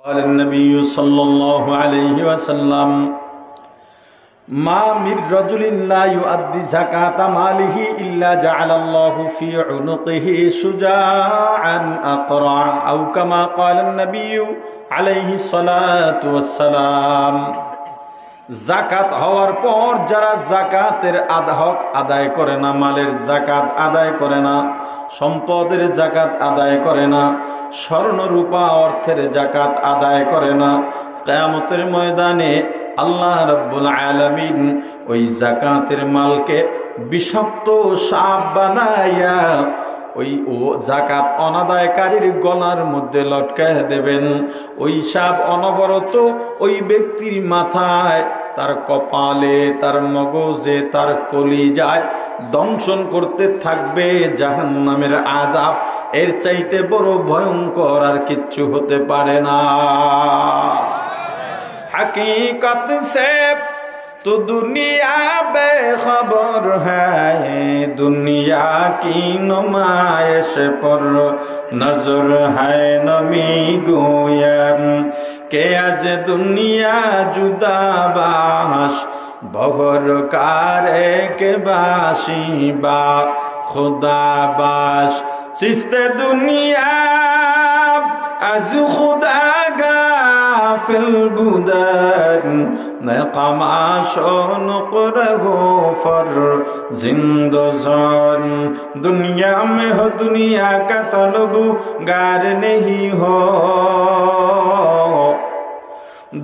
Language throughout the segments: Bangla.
قال النبي صلى الله عليه وسلم ما من رجل لا يؤدي زكاة ماله إلا جعل الله في عنقه شجاعا أقرع أو كما قال النبي عليه الصلاة والسلام জাকাত হওয়ার পর যারা জাকাতের হক আদায় করে না, মালের জাকাত আদায় করে না, সম্পদের জাকাত আদায় করে না, স্বর্ণ রূপা অর্থের জাকাত আদায় করে না, কিয়ামতের ময়দানে আল্লাহ রাব্বুল আলামিন ওই জাকাতের মালকে বিষাক্ত সাপ বানায়া ওই জাকাত অনাদায়কারীর গলার মধ্যে লটকায় দেবেন। ওই সাপ অনবরত ওই ব্যক্তির মাথায়, তার কপালে, তার মগজে, তার কলিজায় দংশন করতে থাকবে জাহান্নামের আযাব। এর চাইতে বড় ভয়ঙ্কর আর কিচ্ছু হতে পারে না। हकीकत से तो दुनिया बेखबर है, दुनिया की नुमाइश पर नजर है नमी गोयम के आज दुनिया जुदा बाश बहर कारे के बाशी बा खुदा बाश सिस्ते दुनिया आज खुदा गाफिल बुदन नक़माशों नुक़रगो फर जिंदोज़ान दुनिया में हो दुनिया का तलबगार नहीं हो,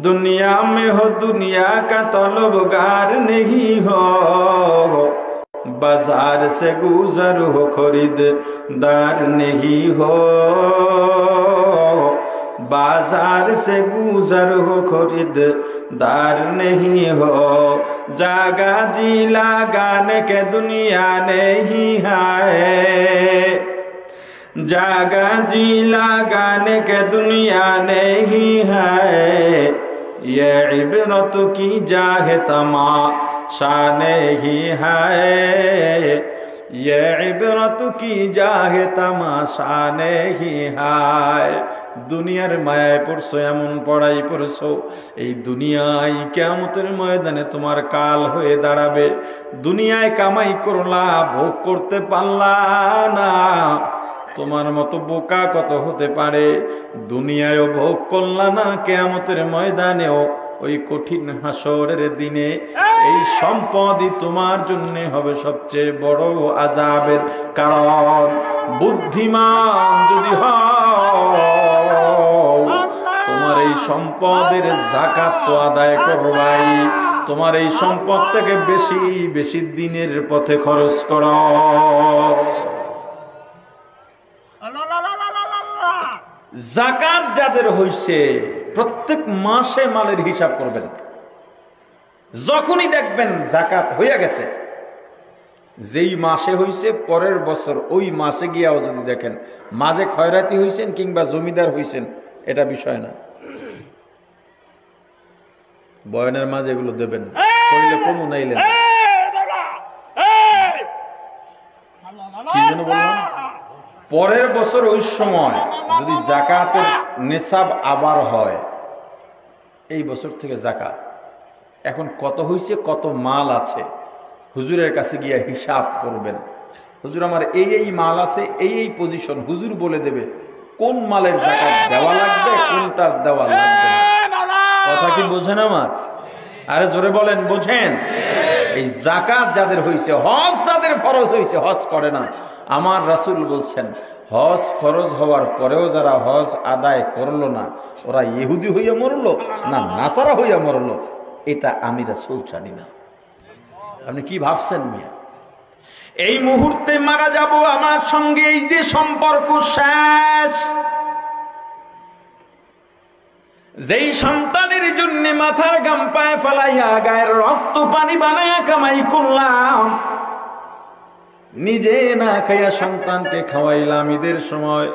दुनिया में हो दुनिया का तलबगार नहीं हो, बाजार से गुजर हो खरीददार नहीं हो, बाजार से गुजर हो खरीददार नहीं हो, जागा जी लगाने के दुनिया नहीं है, जागा जी लगाने के दुनिया नहीं है, ये इबरत की जाहे तमाशा नहीं है, ये इबरत की जाहे तमाशा नहीं है। দুনিয়ার মায়ায় পড়ছো, এমন পড়াই পড়ছো, এই দুনিয়ায় কিয়ামতের ময়দানে তোমার কাল হয়ে দাঁড়াবে। দুনিয়ায় কামাই করলা, ভোগ করতে পারলা না, তোমার মতো বোকা কত হতে পারে। দুনিয়ায়ও ভোগ করলা না, কিয়ামতের ময়দানেও ওই কঠিন হাসরের দিনে এই সম্পদই তোমার জন্য হবে সবচেয়ে বড় আযাবের কারণ। বুদ্ধিমান যদি তোমার এই সম্পদের যাকাত তো আদায় করবাই, তোমার এই সম্পদ থেকে বেশি বেশি দিনের পথে খরচ করো। যাকাত যাদের হইছে প্রত্যেক মাসে মালের হিসাব করবেন। যখনই দেখবেন যাকাত হইয়া গেছে, যেই মাসে হইছে পরের বছর ওই মাসে গিয়াও যদি দেখেন মাঝে খয়রাতি হইছেন কিংবা জমিদার হইছেন, এটা বিষয় না। বয়নের মাঝে এগুলো দেবেন, কইলে কমু নাইলেন। কি যেন বললাম, পরের বছর ওই সময় যদি যাকাতের নেশাব আবার হয়, এই বছর থেকে যাকাত এখন কত হইছে, কত মাল আছে, হুজুরের কাছে গিয়া হিসাব করবেন। হুজুর আমার এই এই মাল আছে, এই এই পজিশন, হুজুর বলে দেবে কোন মালের যাকাত দেওয়া লাগবে, কোনটার দেওয়া লাগবে না। কথা কি বোঝেন আমার? আরে জোরে বলেন, বোঝেন? এই যাকাত যাদের হইছে, হজ যাদের ফরজ হইছে, হজ করে না, আমার রাসূল বলছেন হজ ফরজ হওয়ার পরেও যারা হজ আদায় করলো না, ওরা ইহুদি হইয়া মরলো না নাসারা হইয়া মরলো, এটা আমি রাসূল জানি না। আপনি কি ভাবছেন মিয়া? এই মুহূর্তে মারা যাব, আমার সঙ্গে এই যে সম্পর্ক শেষ। যেই সন্তানের জন্য মাথার গাম পায়ে ফেলাইয়া গায়ের রক্ত পানি বানাইয়া কামাই করলাম, নিজে না খাইয়া সন্তানকে খাওয়াইলাম, ঈদের সময়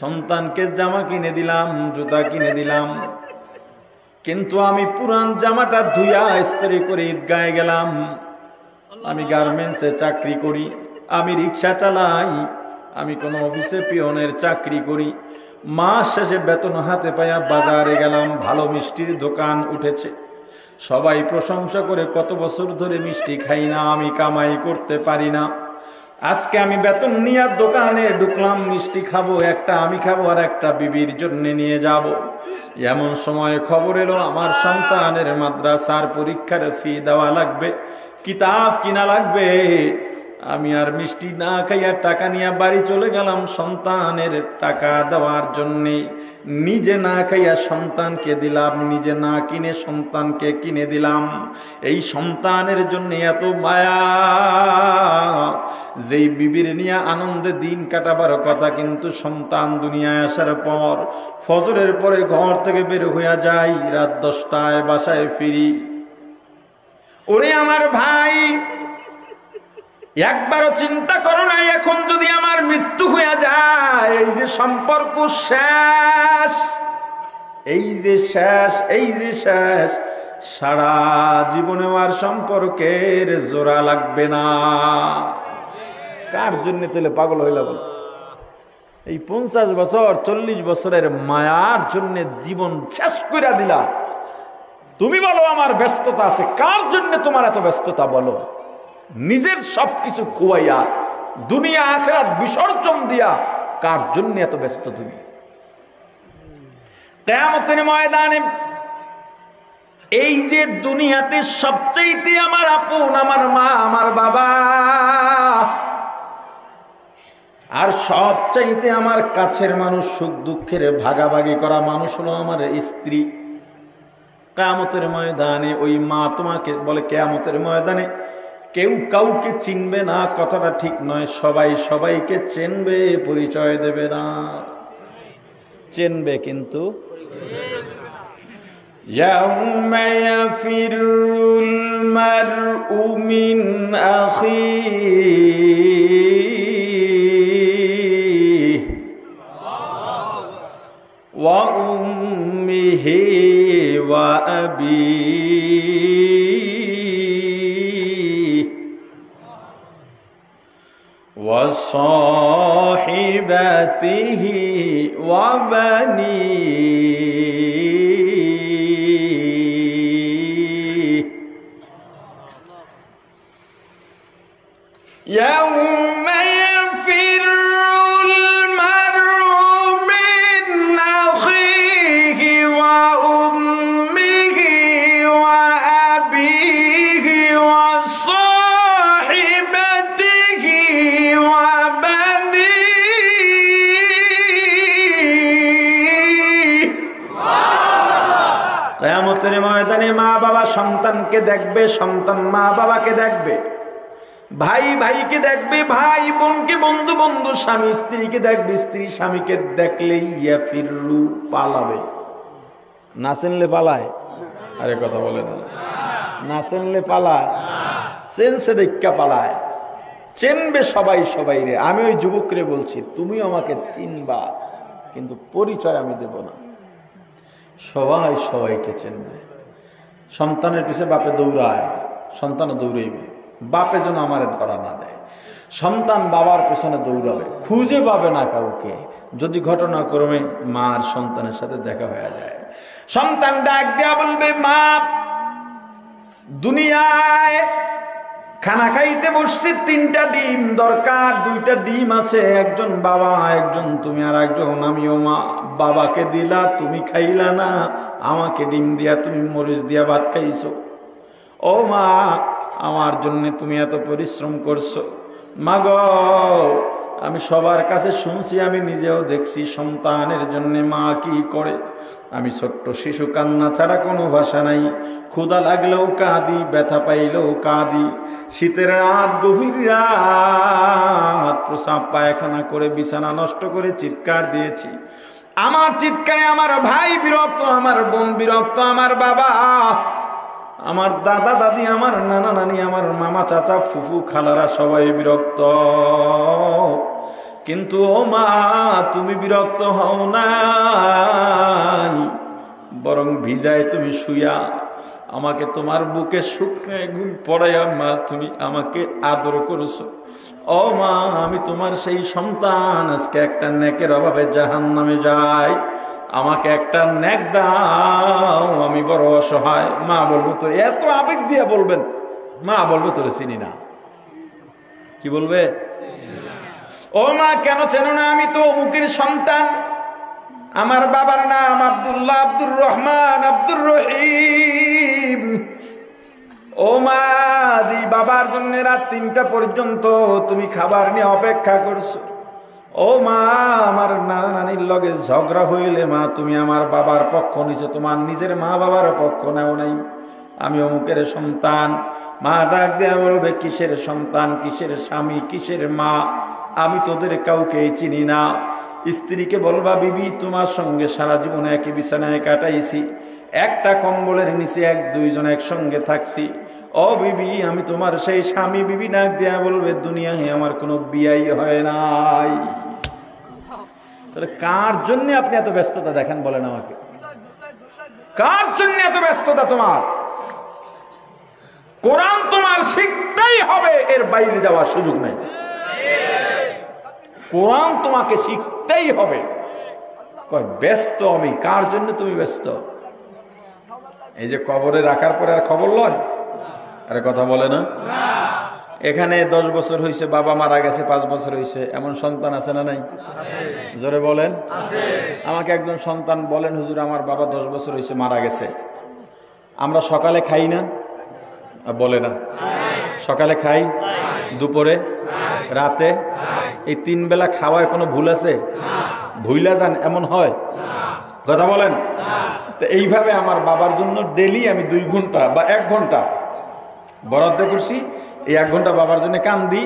সন্তানকে জামা কিনে দিলাম, জুতা কিনে দিলাম, কিন্তু আমি পুরান জামাটা ধুইয়া ইস্ত্রি করে ঈদগাহে গেলাম। আমি গার্মেন্টসে চাকরি করি, আমি রিক্সা চালাই, আমি কোনো অফিসে পিয়নের চাকরি করি, মাস শেষে বেতন হাতে পাইয়া বাজারে গেলাম, ভালো মিষ্টির দোকান উঠেছে, সবাই প্রশংসা করে, কত বছর ধরে মিষ্টি খাই না, আমি কামাই করতে পারি না, আজকে আমি বেতন নিয়ে দোকানে ঢুকলাম, মিষ্টি খাবো, একটা আমি খাবো আর একটা বিবির জন্য নিয়ে যাব। এমন সময় খবর এলো আমার সন্তানের মাদ্রাসার পরীক্ষার ফি দেওয়া লাগবে, কিতাব কিনা লাগবে। আমি আর মিষ্টি না খাইয়া টাকা নিয়ে বাড়ি চলে গেলাম সন্তানের টাকা দেওয়ার জন্যে। নিজে না খাইয়া সন্তানকে দিলাম, নিজে না কিনে সন্তানকে কিনে দিলাম। এই সন্তানের জন্য এত মায়া, যেই বিবির নিয়ে আনন্দে দিন কাটাবার কথা, কিন্তু সন্তান দুনিয়ায় আসার পর ফজরের পরে ঘর থেকে বের হইয়া যাই, রাত 10টায় বাসায় ফিরি। ওরে আমার ভাই, একবারও চিন্তা করো না, এখন যদি আমার মৃত্যু হইয়া যায়, এই যে সম্পর্ক শেষ, এই যে শেষ, এই যে শেষ, সারা জীবনে আর সম্পর্কের জোড়া লাগবে না। কার জন্য তাহলে পাগল হইলা বল? এই 50 বছর 40 বছরের মায়ার জন্য জীবন শেষ করে দিলা। তুমি বলো আমার ব্যস্ততা আছে, কার জন্য তোমার এত ব্যস্ততা বলো? নিজের সবকিছু খুয়াইয়া দুনিয়া আখিরাত বিসর্জন দিয়া কার জন্য এত ব্যস্ত তুমি? কিয়ামতের ময়দানে এই যে দুনিয়াতে সবচেয়ে আমার আপন আমার মা আমার বাবা, আর সবচাইতে আমার কাছের মানুষ, সুখ দুঃখের ভাগাভাগি করা মানুষ হলো আমার স্ত্রী। কিয়ামতের ময়দানে ওই মা তোমাকে বলে, কিয়ামতের ময়দানে কেউ কাউকে চিনবে না, কথাটা ঠিক নয়, সবাই সবাইকে চিনবে, পরিচয় দেবে না। চিনবে কিন্তু ইয়াউমা ইয়াফিরুল মারউ মিন আখিহি ওয়া উম্মিহি ওয়া আবিহি ওয়া সাহিবাতিহি ওয়া বানিহি। يوم يفر المرء من أخيه وأمه وأبيه وصاحبته وبنيه। কিয়ামতের ময়দানে মা বাবা সন্তানকে দেখবে, সন্তান মা বাবাকে দেখবে, ভাই ভাইকে দেখবে, ভাই বোনকে, বন্ধু বন্ধু, স্বামী স্ত্রীকে দেখবে, স্ত্রী স্বামীকে দেখলেই ইয়াফিরু পালাবে। না চিনলে পালায়? আরে কথা বলে না, না চিনলে পালায়? চেনছে দেখা পালায়। চিনবে সবাই সবাই রে। আমি ওই যুবকরে বলছি, তুমি আমাকে চিনবা কিন্তু পরিচয় আমি দেব না। সবাই সবাইকে চিনবে। সন্তানের পিছে বাপে দৌড়ায়, সন্তানও দৌড়াইবে, বাপে যেন আমারে ধরা না দেয়। সন্তান বাবার পেছনে দৌড়াবে, খুঁজে পাবে না কাউকে। যদি ঘটনাক্রমে মার সন্তানের সাথে দেখা হয়ে যায়, সন্তান ডাক দেয়া বলবে, মা দুনিয়ায় খানা খাইতে বসছি, 3টা ডিম দরকার, 2টা ডিম আছে, একজন বাবা একজন তুমি আর একজন আমিও। মা বাবাকে দিলা, তুমি খাইলা না, আমাকে ডিম দিয়া তুমি মরিচ দিয়া ভাত খাইছো। ও মা, আমার জন্য তুমি এত পরিশ্রম করছো। মা গো, আমি সবার কাছে শুনছি, আমি নিজেও দেখছি সন্তানের জন্য মা কি করে। আমি ছোট্ট শিশু, কান্না ছাড়া কোনো ভাষা নাই। ক্ষুধা লাগলেও কাঁদি, ব্যথা পাইলেও কাঁদি। শীতের রাত, গভীর রাত, প্রসাব পায়খানা করে বিছানা নষ্ট করে চিৎকার দিয়েছি। আমার চিৎকারে আমার ভাই বিরক্ত, আমার বোন বিরক্ত, আমার বাবা, আমার দাদা দাদি, আমার নানা নানি, আমার মামা চাচা ফুফু খালারা সবাই বিরক্ত। কিন্তু ও মা, তুমি বিরক্ত হও না, বরং ভিজায় তুমি শুয়া আমাকে তোমার বুকে শুকনো ঘুম পড়াইয়া মা তুমি আমাকে আদর করেছো। ও মা, আমি তোমার সেই সন্তান, আজকে একটা নেকের অভাবে জাহান্নামে যাই, আমাকে একটা নেক দাও, আমি বড় অসহায়। মা বলবো তোর, এত আবেগ দিয়া বলবেন, মা বলবো তোরে চিনি না। কি বলবে? ও মা, কেন চেনো না? আমি তো অমুকের সন্তান, আমার বাবার নাম আব্দুল্লাহ, আব্দুর রহমান, আব্দুর রহিম। ও মা, বাবার জন্য রাত 3টা পর্যন্ত তুমি খাবার নিয়ে অপেক্ষা করছো। ও মা, আমার নানা নানির লগে ঝগড়া হইলে মা তুমি আমার বাবার পক্ষ নিছো, তোমার নিজের মা বাবার পক্ষ নেও নাই। আমি অমুকের সন্তান। মা ডাক দেয়া বলবে, কিসের সন্তান, কিসের স্বামী, কিসের মা? আমি তোদের কাউকে চিনি না। স্ত্রীকে বলবা, বিবি তোমার সঙ্গে সারা জীবন একই বিছানায় কাটাইছি, একটা কম্বলের নিচে 1-2 জন একসঙ্গে থাকছি। ও বিবি, আমি তোমার সেই স্বামী। বিবি ডাক দেয়া বলবে, দুনিয়ায় আমার কোনো বিয়াই হয় নাই। তাহলে কার জন্য আপনি এত ব্যস্ততা দেখেন বলেন আমাকে? কার জন্য এত ব্যস্ততা তোমার? কোরআন তোমার শিখতেই হবে, এর বাইরে যাওয়ার সুযোগ নেই। কোরআন তোমাকে শিখতেই হবে। কয় ব্যস্ত আমি, কার জন্য তুমি ব্যস্ত? এই যে কবরে রাখার পরে আর খবর লয়, আরে কথা বলে না। এখানে 10 বছর হয়েছে, বাবা মারা গেছে, 5 বছর হয়েছে, এমন সন্তান আছে না নাই? জোরে বলেন। আমাকে একজন সন্তান বলেন, হুজুর আমার বাবা 10 বছর হয়েছে মারা গেছে, আমরা সকালে খাই না? বলে না। সকালে খাই, দুপুরে, রাতে, এই 3 বেলা খাওয়ায় কোনো ভুল আছে? ভুইলা যান এমন হয়? কথা বলেন। তো এইভাবে আমার বাবার জন্য ডেলি আমি 2 ঘন্টা বা 1 ঘন্টা বরাদ্দ করছি। এই 1 ঘন্টা বাবার জন্য কান্দি,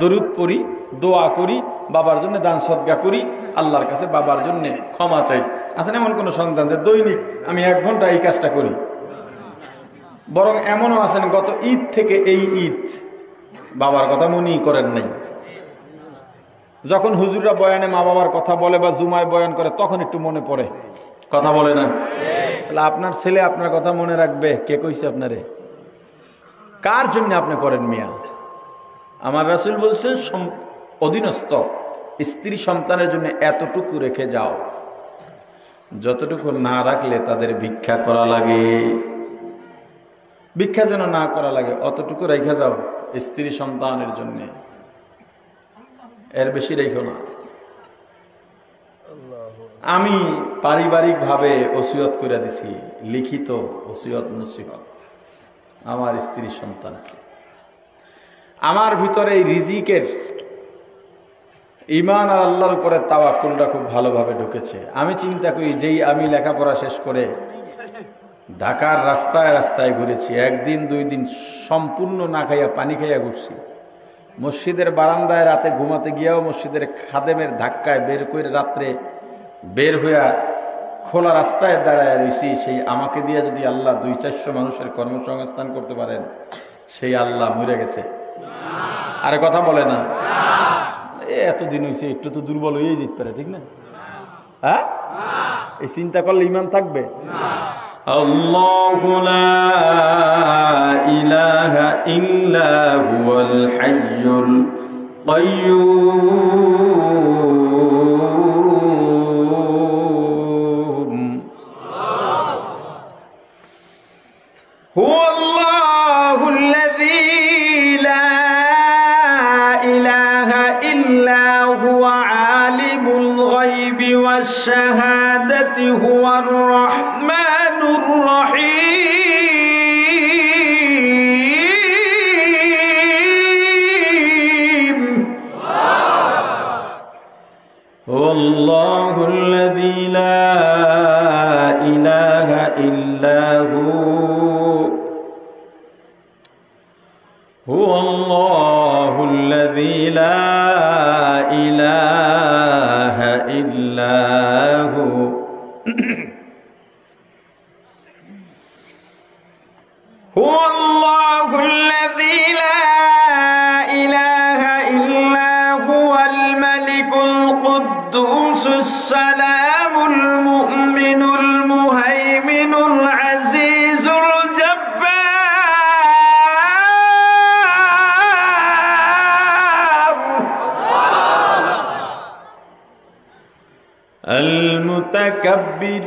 দরুদ পড়ি, দোয়া করি, বাবার জন্য দান সদকা করি, আল্লাহর কাছে বাবার জন্য ক্ষমা চাই। আছেন এমন কোন সন্তান যে দৈনিক আমি 1 ঘন্টা এই কাজটা করি? বরং এমনও আছেন গত ঈদ থেকে এই ঈদ বাবার কথা মনেই করেন নাই। যখন হুজুররা বয়ানে মা বাবার কথা বলে বা জুমায় বয়ান করে তখন একটু মনে পড়ে। কথা বলে না? তাহলে আপনার ছেলে আপনার কথা মনে রাখবে? কে কইছে আপনারে? কার জন্য আপনি করেন মিয়া? আমার রাসূল বলছেন, অধীনস্থ স্ত্রী সন্তানের জন্য এতটুকু রেখে যাও যতটুকু না রাখলে তাদের ভিক্ষা করা লাগে। ভিক্ষা যেন না করা লাগে, অতটুকু রেখে যাও স্ত্রী সন্তানের জন্য, এর বেশি রেখো না। আমি পারিবারিক ভাবে ওসিয়ত করে দিছি, লিখিত ওসিয়ত নসিহত আমার স্ত্রী সন্তানকে। আমার ভিতরে এই রিজিকের ঈমান আর আল্লাহর উপরে তাওয়াক্কুলটা খুব ভালোভাবে ঢুকেছে। আমি চিন্তা করি, যেই আমি লেখাপড়া শেষ করে ঢাকার রাস্তায় রাস্তায় ঘুরেছি, 1 দিন 2 দিন সম্পূর্ণ না খাইয়া পানি খাইয়া ঘুরছি। মসজিদের বারান্দায় রাতে ঘুমাতে গিয়েও মসজিদের খাদেমের ধাক্কায় বের করে রাত্রে বের হইয়া খোলা রাস্তায় দাঁড়ায় রয়েছি। সেই আমাকে দিয়ে যদি আল্লাহ 200-400 মানুষের কর্মসংস্থান করতে পারেন, সেই আল্লাহ মরে গেছে। আরে কথা বলে না? এতদিন হয়েছে, একটু তো দুর্বল হয়েই যেতে পারে, ঠিক না? হ্যাঁ, এই চিন্তা করলে ঈমান থাকবে? আল্লাহু লা ইলাহা ইল্লা হুয়াল হাইয়ুল কাইয়্যুম হুয়াল্লাহুল্লাযী লা ইলাহা ইল্লা হুয়া আলিমুল গায়বি ওয়াশ শাহাদাতি হুয়ার রাহমানুর রহিম। فكبر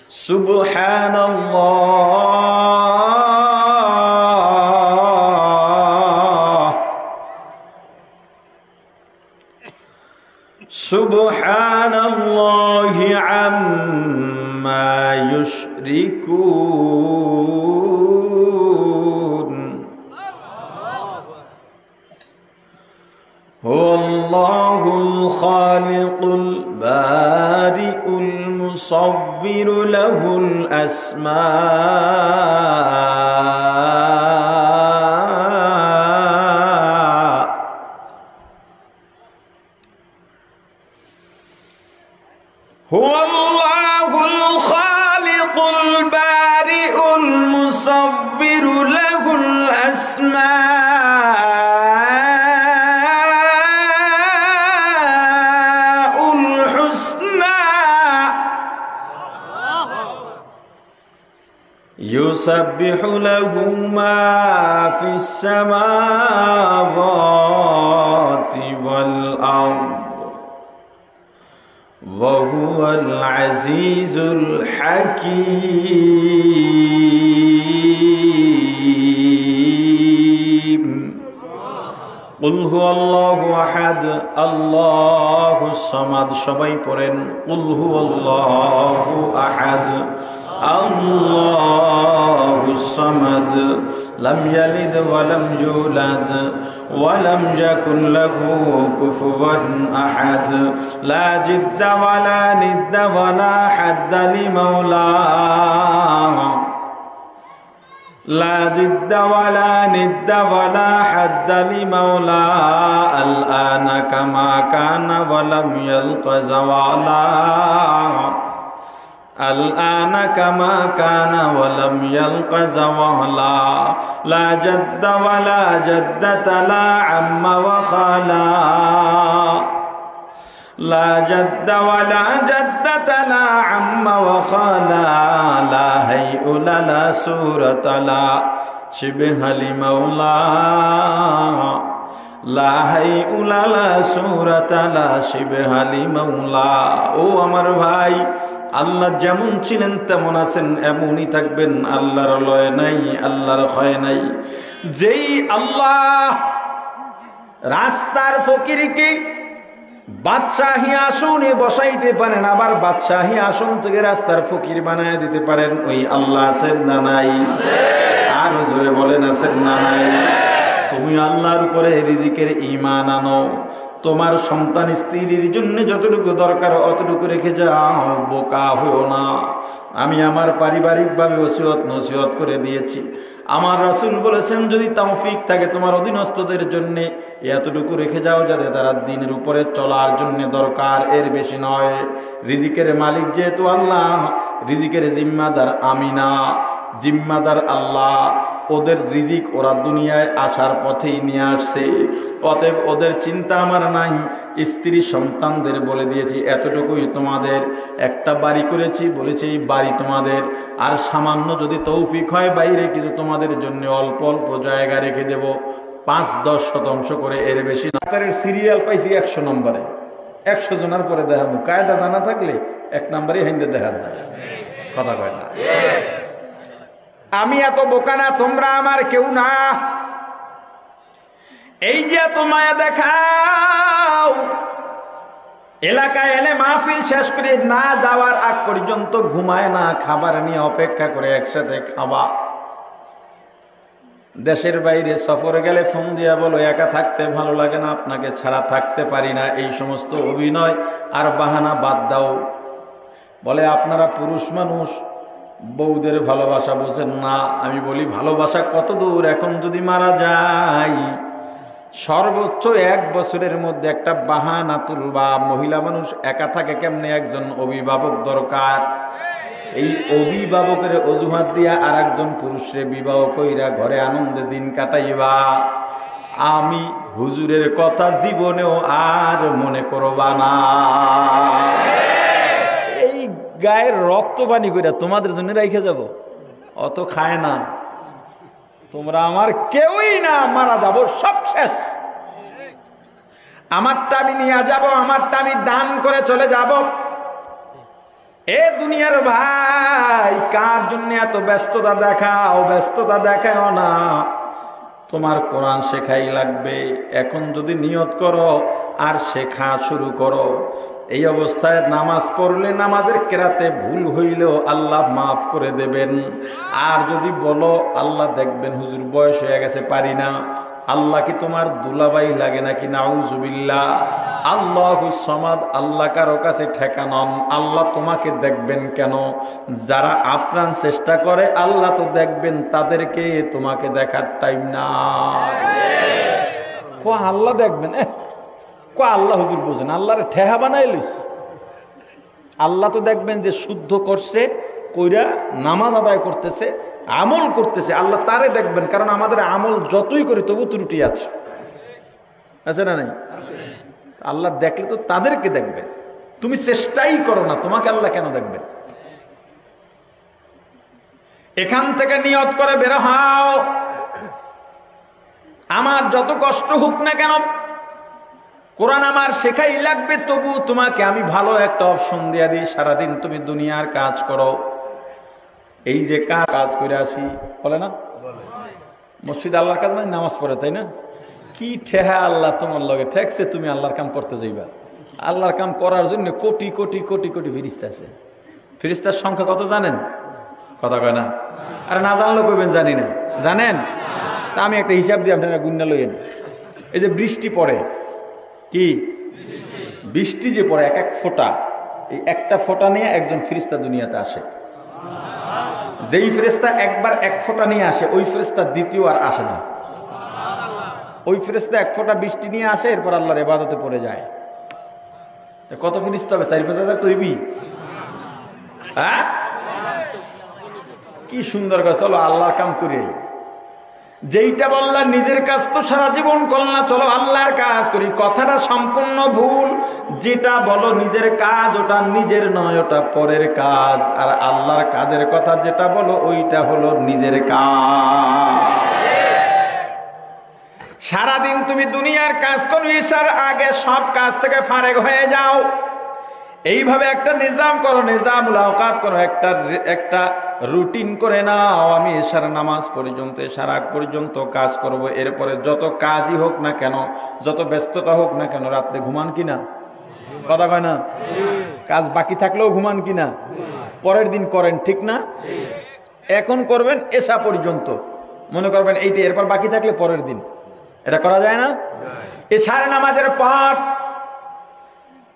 سبحان الله سبحان الله عما يشركون هو الله الخالق البارئ المصور له الأسماء هو الله الخالق البارئ المصور له الأسماء الحسنى يسبح له ما في السماوات والأرض وهو العزيز الحكيم قل هو الله أحد الله الصمد সবাই পড়েন قل هو الله أحد الله الصمد لم يلد ولم يولد ولم يكن له كفوا أحد لا جد ولا ند ولا حد لمولاه لا جد ولا ند ولا حد لمولاه الآن كما كان ولم يلق زوالا الآن كما كان ولم يلق زوالا لا جد ولا جدة لا عم وخالا لا جد ولا جدة لا عم وخالا لا هيئ لا سورة لا شبه لمولا لا هيئ لا سورة لا شبه لمولا ও আমার ভাই আল্লাহ যেমন ছিলেন তেমন আছেন এমনই থাকবেন আল্লাহর লয় নাই আল্লাহর ক্ষয় নাই যেই আল্লাহ রাস্তার ফকিরকে বাদশাহী আসনে বসাইতে পারেন আবার বাদশাহী আসন থেকে রাস্তার ফকির বানায় দিতে পারেন ওই আল্লাহ আছেন না নাই আর জোরে বলেন আছেন না নাই তুমি আল্লাহর উপরে রিজিকের ঈমান আনো তোমার সন্তান স্ত্রীর জন্য যতটুকু দরকার অতটুকু রেখে যাও বোকা হও না আমি আমার পারিবারিকভাবে ওসিয়ত নসিহত করে দিয়েছি আমার রাসূল বলেছেন যদি তৌফিক থাকে তোমার অধীনস্থদের জন্য এতটুকু রেখে যাও যাতে তারা দিনের উপরে চলার জন্য দরকার এর বেশি নয় রিজিকের মালিক যেহেতু আল্লাহ রিজিকের জিম্মাদার আমি না জিম্মাদার আল্লাহ ওদের রিজিক ওরা দুনিয়ায় আসার পথেই নিয়ে আসছে অতএব ওদের চিন্তা আমার নাই স্ত্রী সন্তানদের বলে দিয়েছি এতটুকুই তোমাদের একটা বাড়ি করেছি বলেছি এই বাড়ি তোমাদের আর সামান্য যদি তৌফিক হয় বাইরে কিছু তোমাদের জন্য অল্প অল্প জায়গা রেখে দেব ৫-১০% করে এর বেশি না সিরিয়াল পাইছি ১০০ নম্বরে ১০০ জনের পরে দেখাবো কায়দা জানা থাকলে ১ নম্বরে হিন্দে দেখা যায় কথা কয় না আমি এত বোকা না তোমরা আমার কেউ না এই যে এত মায়া দেখাও এলাকায় এলে মাহফিল শেষ করে না যাওয়ার আগ পর্যন্ত ঘুমায় না খাবার নিয়ে অপেক্ষা করে একসাথে খাওয়া দেশের বাইরে সফরে গেলে ফোন দিয়া বলো একা থাকতে ভালো লাগে না আপনাকে ছাড়া থাকতে পারি না এই সমস্ত অভিনয় আর বাহানা বাদ দাও বলে আপনারা পুরুষ মানুষ বউদের ভালোবাসা বোঝেন না আমি বলি ভালোবাসা কত দূর এখন যদি মারা যায় সর্বোচ্চ ১ বছরের মধ্যে একটা বাহানা তুলবা মহিলা মানুষ একা থাকে কেমনে একজন অভিভাবক দরকার এই অভিভাবকের অজুহাত দিয়া আর একজন পুরুষরে বিবাহ কইরা ঘরে আনন্দে দিন কাটাইবা আমি হুজুরের কথা জীবনেও আর মনে করবা না এই গায়ের রক্ত পানি কইরা তোমাদের জন্য রাইখে যাব অত খায় না তোমরা আমার কেউই না মারা যাব সব শেষ আমারটা আমি নিয়ে যাব আমারটা আমি দান করে চলে যাব এ দুনিয়ার ভাই, কার জন্য এত ব্যস্ততা দেখাও? ব্যস্ততা দেখাও না, তোমার কোরআন শেখাই লাগবে। এখন যদি নিয়ত করো আর শেখা শুরু করো, এই অবস্থায় নামাজ পড়লে নামাজের কেরাতে ভুল হইলেও আল্লাহ মাফ করে দেবেন। আর যদি বলো আল্লাহ দেখবেন হুজুর বয়স হয়ে গেছে পারি না, আল্লাহ কি তোমার দুলাভাই লাগে নাকি? নাউজুবিল্লাহ। আল্লাহুস সামাদ, আল্লাহ কারো কাছে ঠেকা নন। আল্লাহ তোমাকে দেখবেন কেন? যারা আপ্রাণ চেষ্টা করে আল্লাহ তো দেখবেন, তাদেরকে তোমাকে দেখার টাইম না। আল্লাহ দেখবেন, আল্লাহ হুজুর বোঝেন, আল্লাহরে ঠেহা বানাই লইস। আল্লাহ তো দেখবেন যে শুদ্ধ করছে, কইরা নামাজ আদায় করতেছে, আমল করতেছে, আল্লাহ তারে দেখবেন। কারণ আমাদের আমল যতই করি তবু ত্রুটি আছে, আছে না নাই? আল্লাহ দেখলে তো তাদেরকে দেখবেন। তুমি চেষ্টাই করো না, তোমাকে আল্লাহ কেন দেখবেন? এখান থেকে নিয়ত করে বের হও, আমার যত কষ্ট হোক না কেন কোরআন আমার শেখাই লাগবে। তবু তোমাকে আমি ভালো একটা অপশন দিয়ে দিই, সারাদিন তুমি দুনিয়ার কাজ করো। এই যে কাজ করে আসি, বলে না মসজিদ আল্লাহর কাজ মানে নামাজ পড়ে, তাই না? কি ঠেহা আল্লাহ তোমার লগে ঠেকছে, তুমি আল্লাহর কাম করতে যাইবা। আল্লাহর কাম করার জন্য কোটি কোটি কোটি কোটি ফিরিস্তা আছে। ফিরিস্তার সংখ্যা কত জানেন? কথা কয় না। আরে না জানলেও কইবেন জানি না। জানেন? তা আমি একটা হিসাব দিই, আপনারা গুণনা লইয়েন। এই যে বৃষ্টি পড়ে, কি বৃষ্টি যে পড়ে এক এক ফোঁটা, এই একটা ফোঁটা নিয়ে একজন ফেরেশতা দুনিয়াতে আসে। যেই ফেরেশতা একবার এক ফোঁটা নিয়ে আসে, ওই ফেরেশতা দ্বিতীয় আর আসে না। ওই ফেরেশতা এক ফোঁটা বৃষ্টি নিয়ে আসে, এরপর আল্লাহর ইবাদতে পড়ে যায়। কত ফেরেশতা হবে? 4-5 হাজার তৈরি। হ্যাঁ, কি সুন্দর কথা। চলো আল্লাহর কাম করি। যেইটা বললা নিজের কাজ তো সারা জীবন করলা, চলো আল্লাহর কাজ করি, কথাটা সম্পূর্ণ ভুল। যেটা বলো নিজের কাজ, ওটা নিজের নয়, ওটা পরের কাজ। আর আল্লাহর কাজের কথা যেটা বলো, ওইটা হলো নিজের কাজ। সারাদিন তুমি দুনিয়ার কাজ করো, ঈশার আগে সব কাজ থেকে ফারেক হয়ে যাও। এইভাবে একটা নিজাম করো, নিজামুল আওকাত করো, একটা রুটিন করে নাও। আমি এশার নামাজ পর্যন্ত, এশার আগ পর্যন্ত কাজ করব। এরপরে যত কাজই হোক না কেন, যত ব্যস্ততা হোক না কেন, রাত্রে ঘুমান কিনা? কথা কয় না? কাজ বাকি থাকলেও ঘুমান কিনা? পরের দিন করেন, ঠিক না? এখন করবেন এশা পর্যন্ত, মনে করবেন এইটা, এরপর বাকি থাকলে পরের দিন। এটা করা যায় না? এশার নামাজের পাঠ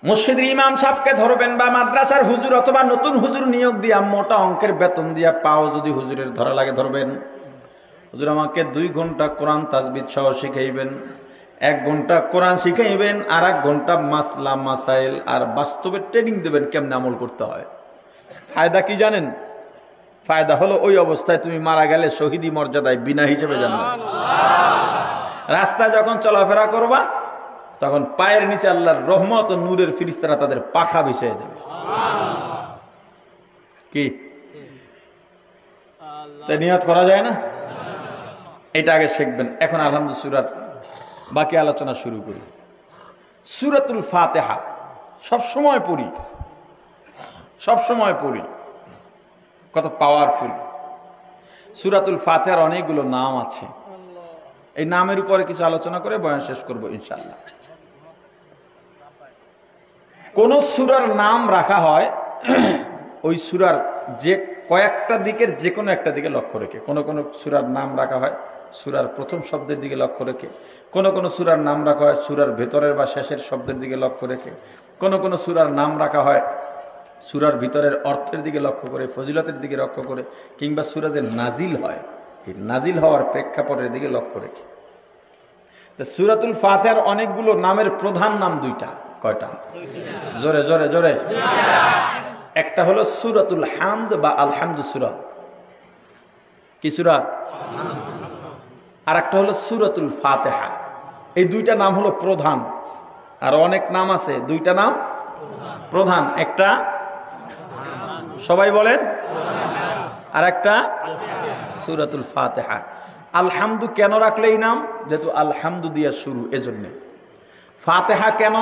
মসজিদের ইমাম সাহেবকে ধরবেন, বা মাদ্রাসার হুজুর অথবা নতুন হুজুর নিয়োগ দিয়া মোটা অঙ্কের বেতন দিয়া পাও যদি হুজুরের ধরা লাগে, ধরবেন। হুজুর আমাকে 2 ঘন্টা কোরআন তাসবিহ সহ শিখাইবেন, 1 ঘন্টা কোরআন শিখাইবেন, আর 1 ঘন্টা মাসলা মাসাইল আর বাস্তবে ট্রেনিং দেবেন কেমনে আমল করতে হয়। ফায়দা কি জানেন? ফায়দা হলো ওই অবস্থায় তুমি মারা গেলে শহীদি মর্যাদায় বিনা হিসেবে জান্নাত। রাস্তায় যখন চলাফেরা করবা, তখন পায়ের নিচে আল্লাহর রহমত ও নূরের ফেরেশতারা তাদের পাখা বিছিয়ে দেবে। কি তাই নিয়ত করা যায় না? এটা আগে শিখবেন। এখন আলহামদুলিল্লাহ সূরার বাকি আলোচনা শুরু করি। সূরাতুল ফাতিহা সবসময় পড়ি, সবসময় পড়ি, কত পাওয়ারফুল। সূরাতুল ফাতিহার অনেকগুলো নাম আছে। এই নামের উপরে কিছু আলোচনা করে বয়ান শেষ করব ইনশাআল্লাহ। কোন সূরার নাম রাখা হয় ওই সূরার যে কয়েকটা দিকের যে কোনো একটা দিকে লক্ষ্য রেখে। কোন কোন সূরার নাম রাখা হয় সূরার প্রথম শব্দের দিকে লক্ষ্য রেখে, কোন কোন সূরার নাম রাখা হয় সূরার ভেতরের বা শেষের শব্দের দিকে লক্ষ্য রেখে, কোন কোন সূরার নাম রাখা হয় সূরার ভিতরের অর্থের দিকে লক্ষ্য করে, ফজিলতের দিকে লক্ষ্য করে, কিংবা সূরা যে নাজিল হয় এই নাজিল হওয়ার প্রেক্ষাপটের দিকে লক্ষ্য রেখে। সূরাতুল ফাতিহার অনেকগুলো নামের প্রধান নাম 2টা। কয়টা? জোরে জোরে জোরে। একটা হলো সূরাতুল হামদ বা আলহামদু সূরা। কি সূরা? আর একটা হলো সূরাতুল ফাতিহা। এই 2টা নাম হলো প্রধান। আর অনেক নাম আছে, 2টা নাম প্রধান। একটা সবাই বলেন, আর একটা সূরাতুল ফাতিহা। আলহামদু কেন রাখলে এই নাম? যেহেতু আলহামদু দিয়া শুরু, এজন্য। ফাতিহা কেন?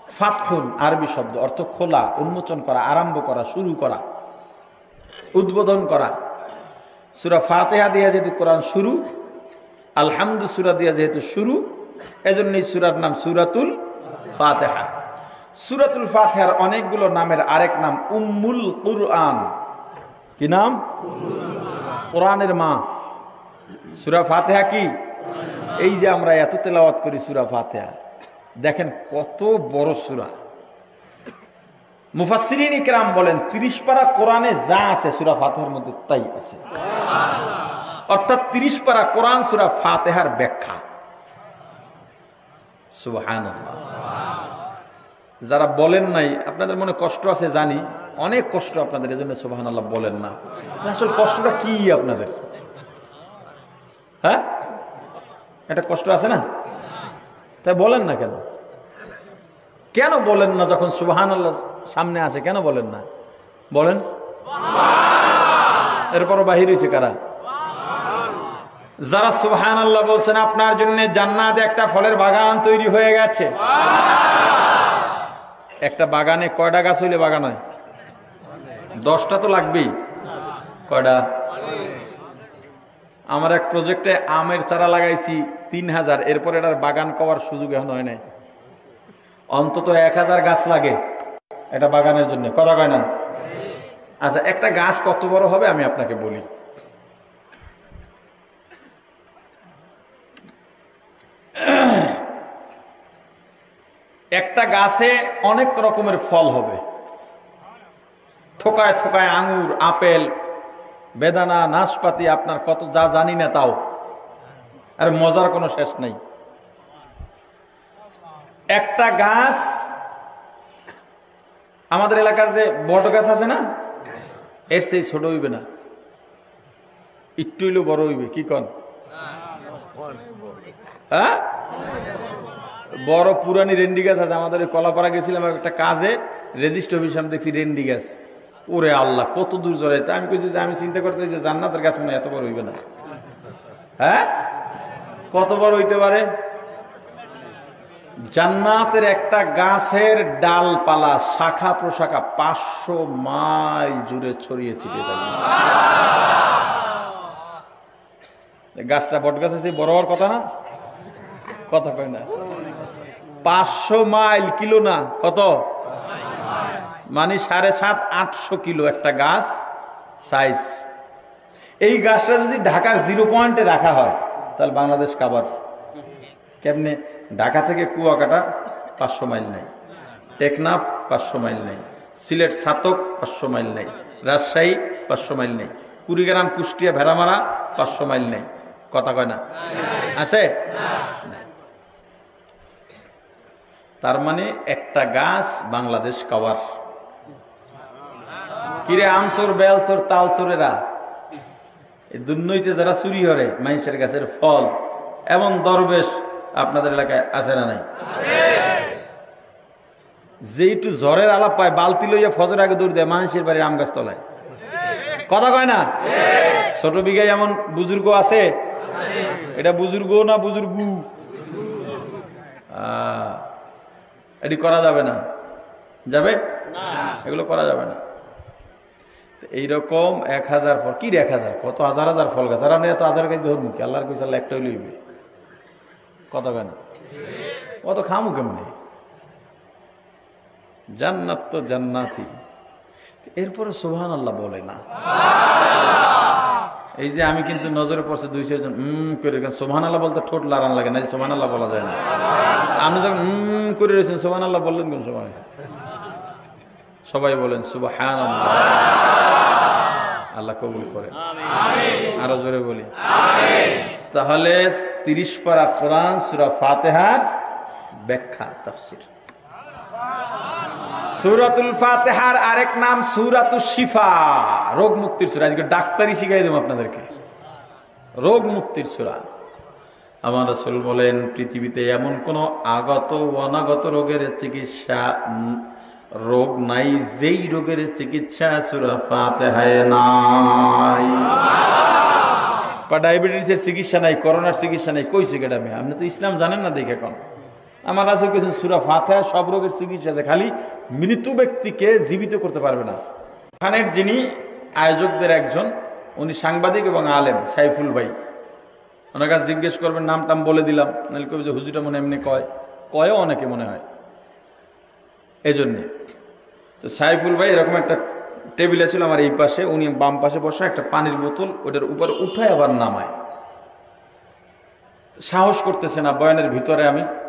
ফাতহুন আরবি শব্দ, অর্থ খোলা, উন্মোচন করা, আরম্ভ করা, শুরু করা, উদ্বোধন করা। সূরা ফাতিহা দিয়ে যেহেতু কোরআন শুরু, আলহামদু সূরা দিয়ে যেহেতু শুরু, এজন্য এই সূরার নাম সূরাতুল ফাতিহা। সূরাতুল ফাতিহার অনেকগুলো নামের আরেক নাম উম্মুল কুরআন। কি নাম? কোরআনের মা। সূরা ফাতিহা কি? এই যে আমরা এত তেলাওয়াত করি সূরা ফাতিহা, দেখেন কত বড় সূরা। মুফাসসিরিন ইকরাম বলেন 30 পারা কোরআনে যা আছে সূরা ফাতিহার মধ্যে তাই আছে। অর্থাৎ 30 পারা কোরআন সূরা ফাতিহার ব্যাখ্যা। সুবহানাল্লাহ। যারা বলেন নাই, আপনাদের মনে কষ্ট আছে জানি, অনেক কষ্ট আপনাদের, এজন্য সুবহানাল্লাহ বলেন না। আসলে কষ্টটা কি আপনাদের? হ্যাঁ, এটা কষ্ট আছে না? তাই বলেন না কেন? কেন বলেন না? যখন সুবহানাল্লাহ সামনে আসে কেন বলেন না? বলেন। এরপরও বাহির হয়েছে কারা? যারা সুবহানাল্লাহ বলছেন আপনার জন্য জান্নাতে একটা ফলের বাগান তৈরি হয়ে গেছে। একটা বাগানে কয়টা গাছ হইলে বাগান হয়? 10টা তো লাগবেই। কয়টা? আমার এক প্রজেক্টে আমের চারা লাগাইছি 3000, এরপর এটার বাগান করার সুযোগ এখন হয় নাই। অন্তত 1000 গাছ লাগে এটা বাগানের জন্য, কথা কয় না? আচ্ছা, একটা গাছ কত বড় হবে আমি আপনাকে বলি। একটা গাছে অনেক রকমের ফল হবে, থোকায় থোকায় আঙ্গুর, আপেল, বেদানা, নাশপাতি, আপনার কত যা জানি না তাও। আর মজার কোনো শেষ নাই। একটা গাছ, আমাদের এলাকার যে বট গাছ আছে না, এর সেই ছোট হইবে না, একটু হইলেও বড় হইবে। কি কন? হ্যাঁ, বড় পুরানি রেন্ডি গাছ আছে। আমাদের কলাপাড়া গেছিলাম একটা কাজে, রেজিস্ট্রি অফিস আমি দেখছি রেন্ডি গাছ। ওরে আল্লাহ, কত দূর জড়াইতে! আমি কইছি যে আমি চিন্তা করতে যে জান্নাতের গাছ মনে এত বড় হইবে না। হ্যাঁ, কত বড় হইতে পারে? জান্নাতের একটা গাছের ডালপালা, শাখা প্রশাখা 500 মাইল জুড়ে ছড়িয়ে ছিটিয়ে থাকে। গাছটা বট গাছ আছে, বড় হওয়ার কথা না? কথা কয় না। 500 মাইল, কিলো না, কত? মানে 750-800 কিলো একটা গাছ সাইজ। এই গাছটা যদি ঢাকার 0 পয়েন্টে রাখা হয় তাহলে বাংলাদেশ কাবার। কেমনে? ঢাকা থেকে কুয়াকাটা 500 মাইল নাই, টেকনাফ 500 মাইল নাই, সিলেট ছাতক 500 মাইল নাই, রাজশাহী 500 মাইল নেই, কুড়িগ্রাম, কুষ্টিয়া, ভেড়ামারা 500 মাইল নেই। কথা কয় না? আছে? তার মানে একটা গাছ বাংলাদেশ কাবার। কিরে আমচোর, বেলচোর, তালচোরেরা, এই দুর্নইতে যারা চুরি করে মানুষের গাছের ফল, এমন দরবেশ আপনাদের এলাকায় আছে না নাই? যে একটু জ্বরের আলাপ পায়, বালতি লইয়া ফজর আগে দৌড় দেয় মানুষের বাড়ির আম গাছ তলায়। কথা কয় না? ছোট বিঘায় এমন বুজুর্গ আছে? এটা বুজুর্গ না বুজুর্গু? এটি করা যাবে না। যাবে? এগুলো করা যাবে না। এইরকম 1000 ফল, কি 1000, কত হাজার হাজার ফল গাছ। আর আমরা এত হাজার গাছ ধরবো কি? আল্লাহর কইছে আল্লাহ একটাই লইবে। কথা কেন? অত খামু কেমনি? জান্নাত তো জান্নাতি। এরপরে সুবহানাল্লাহ বলে না। এই যে আমি কিন্তু নজরে পড়ছে 2-4 জন করে সুবহানাল্লাহ বলতে ঠোঁট লাগান লাগে না, সুবহানাল্লাহ বলা যায় না। আপনি যখন করে রয়েছেন সুবহানাল্লাহ বললেন কোন সময়? সবাই বলেন সুবহানাল্লাহ। আল্লাহ কবুল করে। আরো জোরে বলি। তাহলে 30 পারা কোরআন সূরা ফাতিহার ব্যাখ্যা, তাফসীর। সূরাতুল ফাতিহার আরেক নাম সূরাতুশ শিফা, রোগ মুক্তির সূরা। আজকে ডাক্তারি শিখাই দেব আপনাদেরকে, রোগ মুক্তির সূরা। আমার রাসূল বলেন পৃথিবীতে এমন কোন আগত অনাগত রোগের চিকিৎসা, রোগ নাই যেই রোগের চিকিৎসা সূরা ফাতিহায় নাই। ডায়াবেটিসের চিকিৎসা নাই, করোনার চিকিৎসা নাই, কইছে কেডা? আপনি তো ইসলাম জানেন না দেখে কোন। আমার রাসূল বলেছেন সূরা ফাতিহা সব রোগের চিকিৎসা আছে, খালি মৃত ব্যক্তিকে জীবিত করতে পারবে না। এখানের যিনি আয়োজকদের একজন, উনি সাংবাদিক এবং আলেম, সাইফুল ভাই। ওনার কাছে জিজ্ঞেস করবেন, নাম টাম বলে দিলাম, নাহলে কবে যে হুজুরটা মনে এমনি কয়ও অনেকে মনে হয়, এই জন্যে। তো সাইফুল ভাই এরকম একটা টেবিল ছিল আমার এই পাশে, উনি বাম পাশে বসা, একটা পানির বোতল ওটার উপরে উঠায় আবার নামায়, সাহস করতেছে না বয়ানের ভিতরে।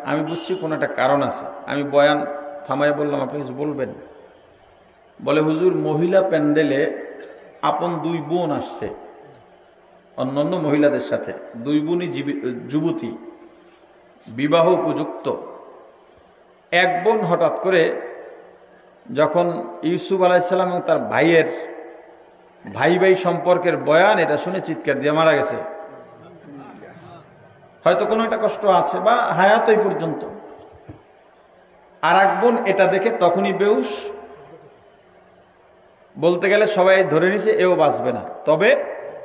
আমি বুঝছি কোনো একটা কারণ আছে। আমি বয়ান থামাইয়া বললাম, আপনি কিছু বলবেন? বলে, হুজুর মহিলা প্যান্ডেলে আপন দুই বোন আসছে অন্যান্য মহিলাদের সাথে, দুই বোনই যুবতী, বিবাহ উপযুক্ত। এক বোন হঠাৎ করে যখন ইউসুফ আলাইহিসসালাম এবং তার ভাইয়ের ভাই সম্পর্কের বয়ান এটা শুনে চিৎকার দিয়ে মারা গেছে। হয়তো কোনো একটা কষ্ট আছে বা হায়াত এই পর্যন্ত। আর এক বোন এটা দেখে তখনই বেহুশ, বলতে গেলে সবাই ধরে নিছে এও বাঁচবে না। তবে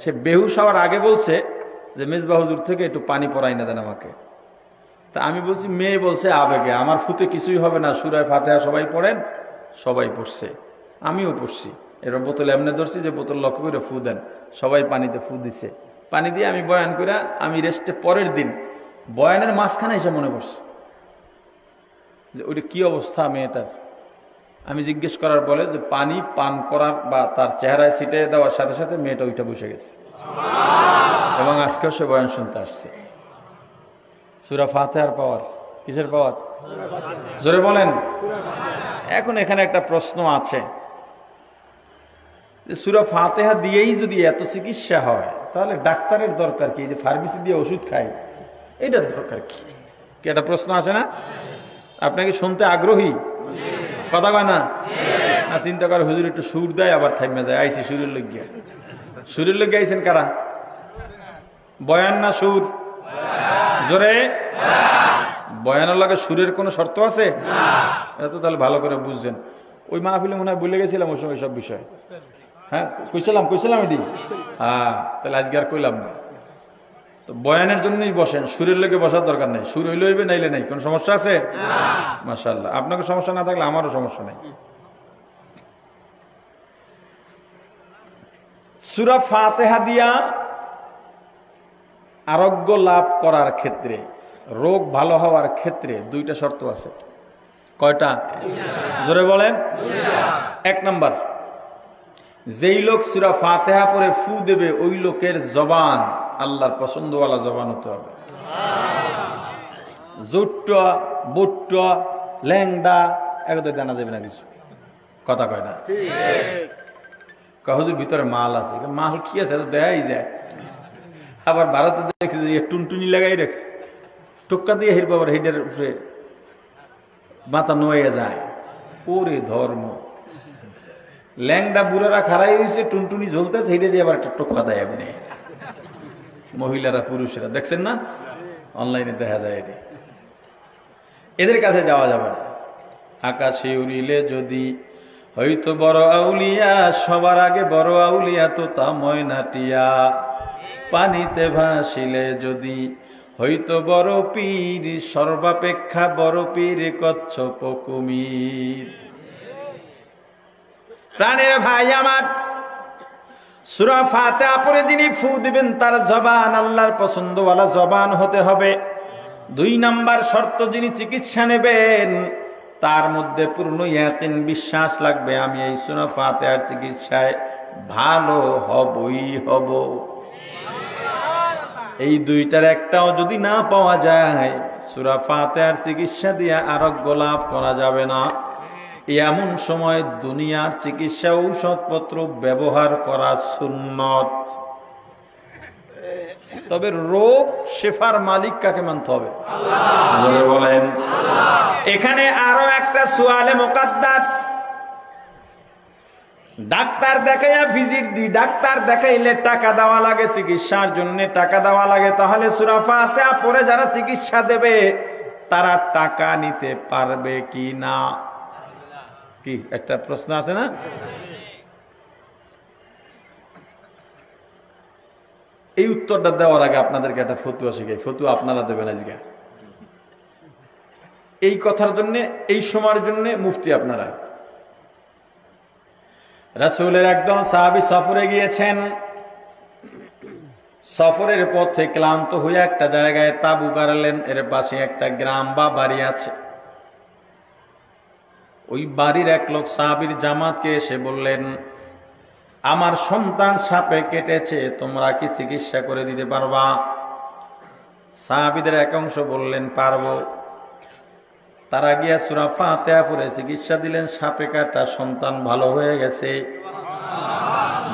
সে বেহুশ হওয়ার আগে বলছে যে মেজবাহ হুজুর থেকে একটু পানি পরাই না দেন আমাকে। তা আমি বলছি, মেয়ে বলছে আবেগে, আমার ফুতে কিছুই হবে না, সূরা ফাতিহা সবাই পড়েন। সবাই পড়ছে, আমিও পড়ছি। এবার বোতল এমনি ধরছি যে বোতল লক্ষ্য করে ফু দেন, সবাই পানিতে ফু দিছে। পানি দিয়ে আমি বয়ান করে আমি রেস্টে পরের দিন বয়ানের মাঝখানে এসে মনে পড়ছে যে ওইটা কি অবস্থা মেয়েটার। আমি জিজ্ঞেস করার বলে যে পানি পান করার বা তার চেহারায় ছিটে দেওয়ার সাথে সাথে মেয়েটা ওইটা বসে গেছে, এবং আজকেও সে বয়ান শুনতে আসছে। সূরা ফাতিহার পাওয়ার, কিসের পাওয়ার? জোরে বলেন। এখন এখানে একটা প্রশ্ন আছে যে সূরা ফাতিহা দিয়েই যদি এত চিকিৎসা হয়, তাহলে ডাক্তারের দরকার কি? যে ফার্মেসি দিয়ে ওষুধ খাই, এটার দরকার কি? একটা প্রশ্ন আছে না? আপনাকে শুনতে আগ্রহী? কথা কয় না? চিন্তা করে হুজুর একটু সুর দেয় আবার থাইমে যায়। আইসি সুরের লজ্ঞা, সুরের লজ্ঞা আইসেন কারা? বয়ান না সুর? জোরে। বয়ানের লাগে সুরের কোনো শর্ত আছে? এটা তো তাহলে ভালো করে বুঝছেন। ওই মাহফিলে মনে হয় ভুলে গেছিলাম ওই সময় সব বিষয়। হ্যাঁ কইছিলাম এটি। হ্যাঁ, তাহলে আজকে আর কইলাম না। তো বয়ানের জন্যই বসেন, সুরের লেগে বসার দরকার নেই। সুর হইলে হইবে, নাইলে নাই। কোন সমস্যা আছে? মাশাআল্লাহ, আপনাকে সমস্যা না থাকলে আমারও সমস্যা নাই। সূরা ফাতিহা দিয়া আরোগ্য লাভ করার ক্ষেত্রে, রোগ ভালো হওয়ার ক্ষেত্রে দুইটা শর্ত আছে। কয়টা? জোরে বলেন। এক নাম্বার, যেই লোক সূরা ফাতিহা পড়ে ফু দেবে ওই লোকের জবান আল্লাহর পছন্দওয়ালা জবান হতে হবে। জোট্টা বুট্টা ল্যাংডা একদম জানা যাবে না কিছু। কথা কয় না? হুজুর ভিতরে মাল আছে। মাল কি আছে দেখাই যায়। আবার ভারতে দেখছি যে টুনটুনি লাগাই রাখছে, টোক্কা দিয়ে হির বাবার হিডের উপরে মাথা নয়ে যায়। ওরে ধর্ম! ল্যাংডা বুড়ারা খাড়াই হয়েছে, টুনটুনি ঝলতেছে, হেঁটে যে আবার একটা টোক্কা দেয় এমনি। মহিলারা পুরুষেরা দেখছেন না, অনলাইনে দেখা যায়। এদের কাছে যাওয়া যাবে না। আকাশে উড়িলে যদি হয়তো বড় আউলিয়া, সবার আগে বড় আউলিয়া তো তা ময়নাটিয়া। পানিতে ভাসিলে যদি হয়তো বড় পীর, সর্বাপেক্ষা বড় পীর কচ্ছপ কুমির। প্রাণের ভাই আমার, সূরা ফাতিহা পড়ে যিনি ফু দিবেন তার জবান আল্লাহর পছন্দওয়ালা জবান হতে হবে। দুই নাম্বার শর্ত, যিনি চিকিৎসা নেবেন তার মধ্যে পূর্ণ ইয়াকিন, বিশ্বাস লাগবে আমি এই সূরা ফাতিহার চিকিৎসায় ভালো হবই হব। এই দুইটার একটাও যদি না পাওয়া যায়, সূরা ফাতিহার চিকিৎসা দিয়ে আরোগ্য লাভ করা যাবে না। এমন সময় দুনিয়ার চিকিৎসা ঔষধপত্র ব্যবহার করা সুন্নত। তবে রোগ শেফার মালিক কাকে মানতে হবে? আল্লাহ বলেন। এখানে আরো একটা সুয়ালে মুকাদ্দার। ডাক্তার দেখাইয়া ভিজিট দি, ডাক্তার দেখাইলে টাকা দেওয়া লাগে, চিকিৎসার জন্য টাকা দেওয়া লাগে। তাহলে সূরা ফাতিহা পড়ে যারা চিকিৎসা দেবে তারা টাকা নিতে পারবে কি না? কি একটা প্রশ্ন আছে না? এই উত্তরটা দেওয়ার আগে আপনাদেরকে একটা ফতুয়া শিখাই। ফতুয়া আপনারা দেবেন আজকে। এই কথার জন্য, এই সময়ের জন্য মুফতি আপনারা। রাসূলের একদল সাহাবী সফরে গিয়েছেন। সফরের পথে ক্লান্ত হয়ে একটা জায়গায় তাঁবু গাড়লেন। এর পাশে একটা গ্রাম বা বাড়ি আছে। ওই বাড়ির এক লোক সাহাবীর জামাতকে এসে বললেন, আমার সন্তান সাপে কেটেছে, তোমরা কি চিকিৎসা করে দিতে পারবা? সাহাবীদের এক অংশ বললেন, পারবো। তারা গিয়া সূরা ফাতিহা পড়ে চিকিৎসা দিলেন। সাপে কাটা সন্তান ভালো হয়ে গেছে।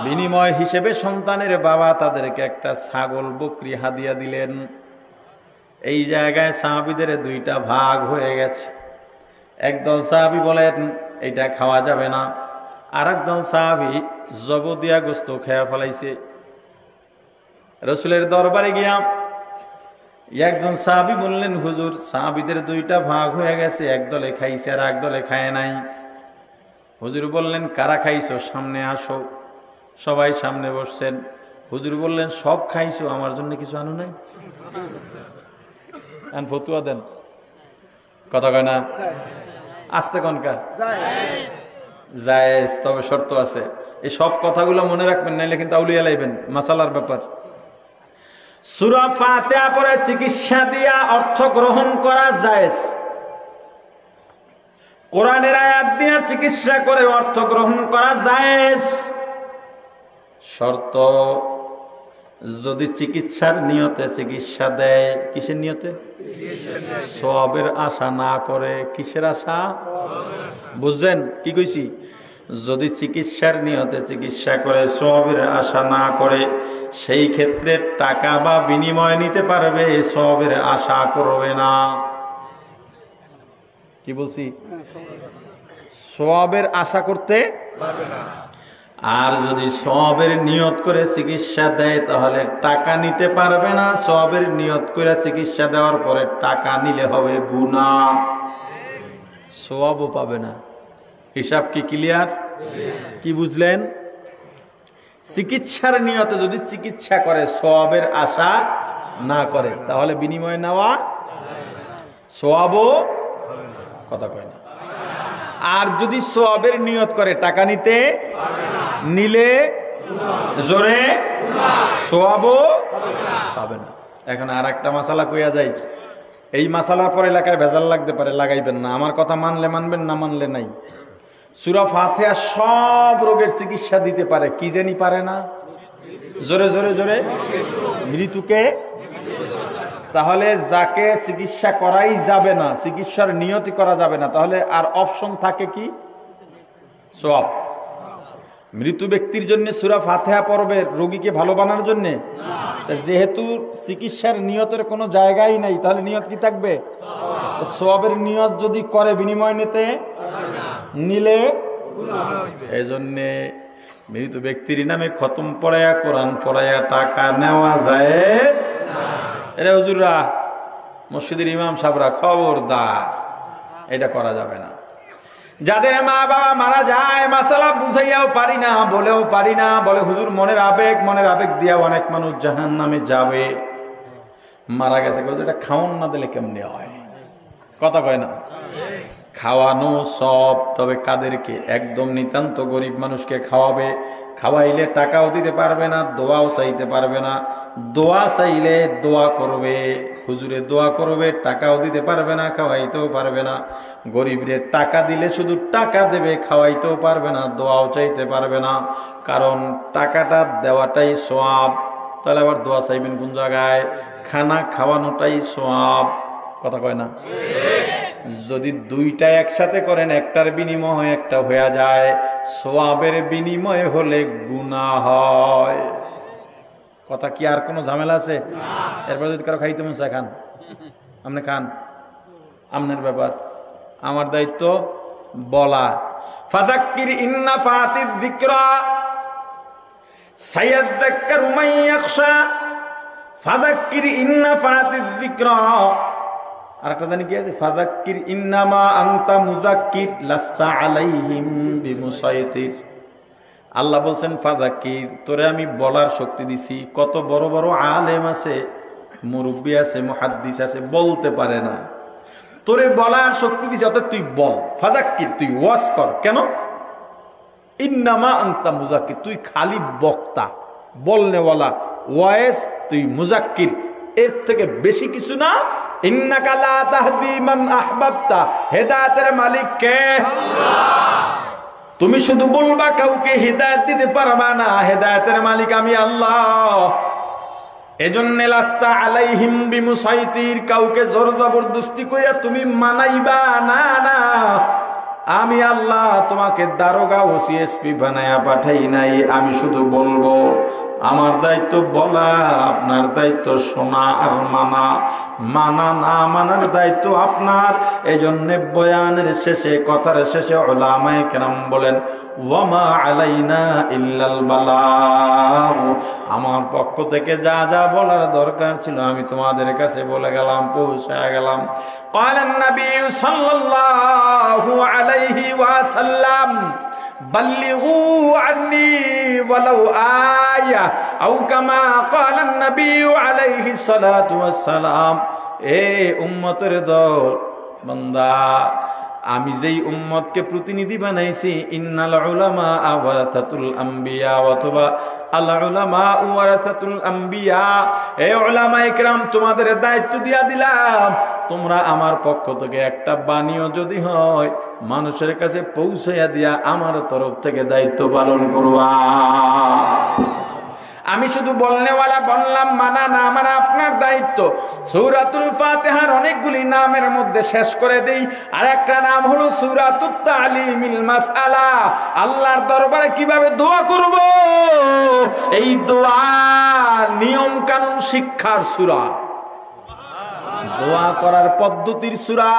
বিনিময় হিসেবে সন্তানের বাবা তাদেরকে একটা ছাগল বকরি হাদিয়া দিলেন। এই জায়গায় সাহাবীদের দুইটা ভাগ হয়ে গেছে। একদল সাহাবী বলেন এটা খাওয়া যাবে না, আর একদল সাহাবী জবদিয়া গোস্ত খেয়া ফেলাইছে। রাসূলের দরবারে গিয়া একজন সাহাবী বললেন, হুজুর, সাহাবীদের দুইটা ভাগ হয়ে গেছে, একদলে খাইছে আর একদলে খায় নাই। হুজুর বললেন, কারা খাইছো? সামনে আসো। সবাই সামনে বসছেন। হুজুর বললেন, সব খাইছো, আমার জন্য কিছু আনো নাই? ফতুয়া দেন, কথা কয় না? আস্তে কনকা জায়েজ, তবে শর্ত আছে। এই সব কথাগুলো মনে রাখবেন, নাইলে কিন্তু আউলিয়া লাইবেন, মাসালার ব্যাপার। সূরা ফাতিহা পড়ে চিকিৎসা দিয়া অর্থ গ্রহণ করা জায়েজ। কোরআনের আয়াত দিয়ে চিকিৎসা করে অর্থ গ্রহণ করা জায়েজ। শর্ত, যদি চিকিৎসার নিয়তে চিকিৎসা দেয়, কিসের নিয়তে? সওয়াবের আশা না করে। কিসের আশা? বুঝছেন কি কইছি? যদি চিকিৎসার নিয়তে চিকিৎসা করে, সওয়াবের আশা না করে, সেই ক্ষেত্রে টাকা বা বিনিময় নিতে পারবে, সওয়াবের আশা করবে না। কি বলছি? সওয়াবের আশা করতে পারবে না। আর যদি সওয়াবের নিয়ত করে চিকিৎসা দেয়, তাহলে টাকা নিতে পারবে না। সওয়াবের নিয়ত করে চিকিৎসা দেওয়ার পরে টাকা নিলে হবে গুনাহ, সওয়াবও পাবে না। হিসাব কি ক্লিয়ার? কি বুঝলেন? চিকিৎসার নিয়তে যদি চিকিৎসা করে, সওয়াবের আশা না করে, তাহলে বিনিময় নেওয়া সওয়াবও, কথা কয় না। আর যদি সওয়াবের নিয়ত করে, টাকা নিতে নিলে জোরে সওয়াবও পাবে না। এখন আর একটা মাসালা কইয়া যাই। এই মাসালার পর এলাকায় ভেজাল লাগতে পারে, লাগাইবেন না। আমার কথা মানলে মানবেন, না মানলে নাই। সূরা ফাতিহা সব রোগের চিকিৎসা দিতে পারে, কি জানি পারে না? জোরে জোরে জোরে, মৃত্যুকে। তাহলে যাকে চিকিৎসা করাই যাবে না, চিকিৎসার নিয়তি করা যাবে না, তাহলে আর অপশন থাকে কি? সওয়াব। মৃত ব্যক্তির জন্য সূরা ফাতিহা পড়বে রোগীকে ভালো বানার জন্য? যেহেতু চিকিৎসার নিয়তের কোনো জায়গাই নাই, তাহলে নিয়ত কি থাকবে? সওয়াবের নিয়ত যদি করে, বিনিময় নিতে নিলে, এই জন্যে মৃত ব্যক্তির নামে খতম পড়ায়া, কোরআন পড়ায়া টাকা নেওয়া জায়েজ। এরা হুজুররা, মসজিদের ইমাম সাহেবরা, খবরদার, এটা করা যাবে না। যাদের মা বাবা মারা যায়, মাসালা বুঝাইয়াও পারি না, বলেও পারি না, বলে হুজুর মনের আবেগ দিয়া অনেক মানুষ জাহান্নামে যাবে। মারা গেছে, এটা খাওয়ান না দিলে কেমনে হয়? কথা কয় না? খাওয়ানো সব, তবে কাদেরকে? একদম নিতান্ত গরিব মানুষকে খাওয়াবে। খাওয়াইলে টাকাও দিতে পারবে না, দোয়াও চাইতে পারবে না। দোয়া চাইলে দোয়া করবে, হুজুরে দোয়া করবে, টাকাও দিতে পারবে না, খাওয়াইতেও পারবে না। গরিবরে টাকা দিলে শুধু টাকা দেবে, খাওয়াইতেও পারবে না, দোয়াও চাইতে পারবে না। কারণ টাকাটা দেওয়াটাই সওয়াব, তাহলে আবার দোয়া চাইবেন কোন জায়গায়? খানা খাওয়ানোটাই সওয়াব, কথা কয় না? যদি দুইটা একসাথে করেন, একটার বিনিময় একটা হয়ে যায়, সওয়াবের বিনিময় হলে গুনাহ হয়। কথা কি আর কোনো ঝামেলা আছে? এরপর যদি কারো খাইতে মন চায়, খান, আপনি খান, আপনার ব্যাপার। আমার দায়িত্ব বলা। ফাযাক্কির ইন্না ফাতিদ যিকরা সায়াযাক্কারু মান ইয়াখশা। ফাযাক্কির ইন্না ফাতিদ যিকরা। আরেকটা জানি কি আছে? ফাযাক্কির ইন্নামা আনতা মুযাক্কির লাস্তা আলাইহিম বিমুসাইতির। আল্লাহ বলছেন ফাযাক্কির, তোরে আমি বলার শক্তি দিছি। কত বড় বড় আলেম আছে, মুরব্বী আছে, মুহাদ্দিস আছে, বলতে পারে না। তোরে বলার শক্তি দিছে, অর্থাৎ তুই বল। ফাযাক্কির, তুই ওয়াজ কর। কেন? ইন্নামা আনতা মুযাক্কির, তুই খালি বক্তা, বলনেওয়ালা, ওয়াইজ, তুই মুযাক্কির, এর থেকে বেশি কিছু না। ইন্নাকা লা তাহদি মান আহবাবতা, হেদায়েতের মালিক কে? আল্লাহ। তুমি শুধু বলবা, কাউকে হিদায়াত দিতে পারবা না, হেদায়েতের মালিক আমি আল্লাহ। এজন্য লাস্তা আলাইহিম বিমুসাইতির, কাউকে জোর জবরদস্তি কইরা তুমি মানাইবা না। না, আমি আল্লাহ তোমাকে দারোগা ওসিএসপি বানায়া পাঠাই নাই, আমি শুধু বলবো। আমার দায়িত্ব বলা, আপনার দায়িত্ব শোনা আর মানা। মানা না মানার দায়িত্ব আপনার। এই জন্য বয়ানের শেষে, কথার শেষে উলামায়ে কেরাম বলেন, ওয়ামা আলাইনা ইল্লাল বালাগ, আমার পক্ষ থেকে যা যা বলার দরকার ছিল আমি তোমাদের কাছে বলে গেলাম, পৌঁছায় গেলাম। ক্বালান নবী সাল্লাল্লাহু আলাইহি ওয়াসাল্লাম, বাল্লিগু আন্নি ওয়ালাউ আয়া, আও কামা ক্বালান নবী আলাইহিস সালাতু ওয়াস সালাম। এ উম্মতের দল, বান্দা, আমি যেই উম্মতকে প্রতিনিধি বানাইছি, ইন্নাল উলামা ওয়ারাসাতুল আম্বিয়া, অথবা আল উলামা ওয়ারাসাতুল আম্বিয়া, এ উলামায়ে কেরাম তোমাদের দায়িত্ব দিয়া দিলাম, তোমরা আমার পক্ষ থেকে একটা বাণীও যদি হয় মানুষের কাছে পৌঁছাইয়া দিয়া আমার তরফ থেকে দায়িত্ব পালন করবা। আমি শুধু বলনেওয়ালা বললাম, মানা না মানা আপনার দায়িত্ব। সূরাতুল ফাতিহার অনেকগুলি নামের মধ্যে শেষ করে দেই, আর একটা নাম হলো সূরাতুত তালিমিল মাসআলা, আল্লাহর দরবারে কিভাবে দোয়া করব, এই দোয়া নিয়ম কানুন শিক্ষার সূরা, দোয়া করার পদ্ধতির সূরা।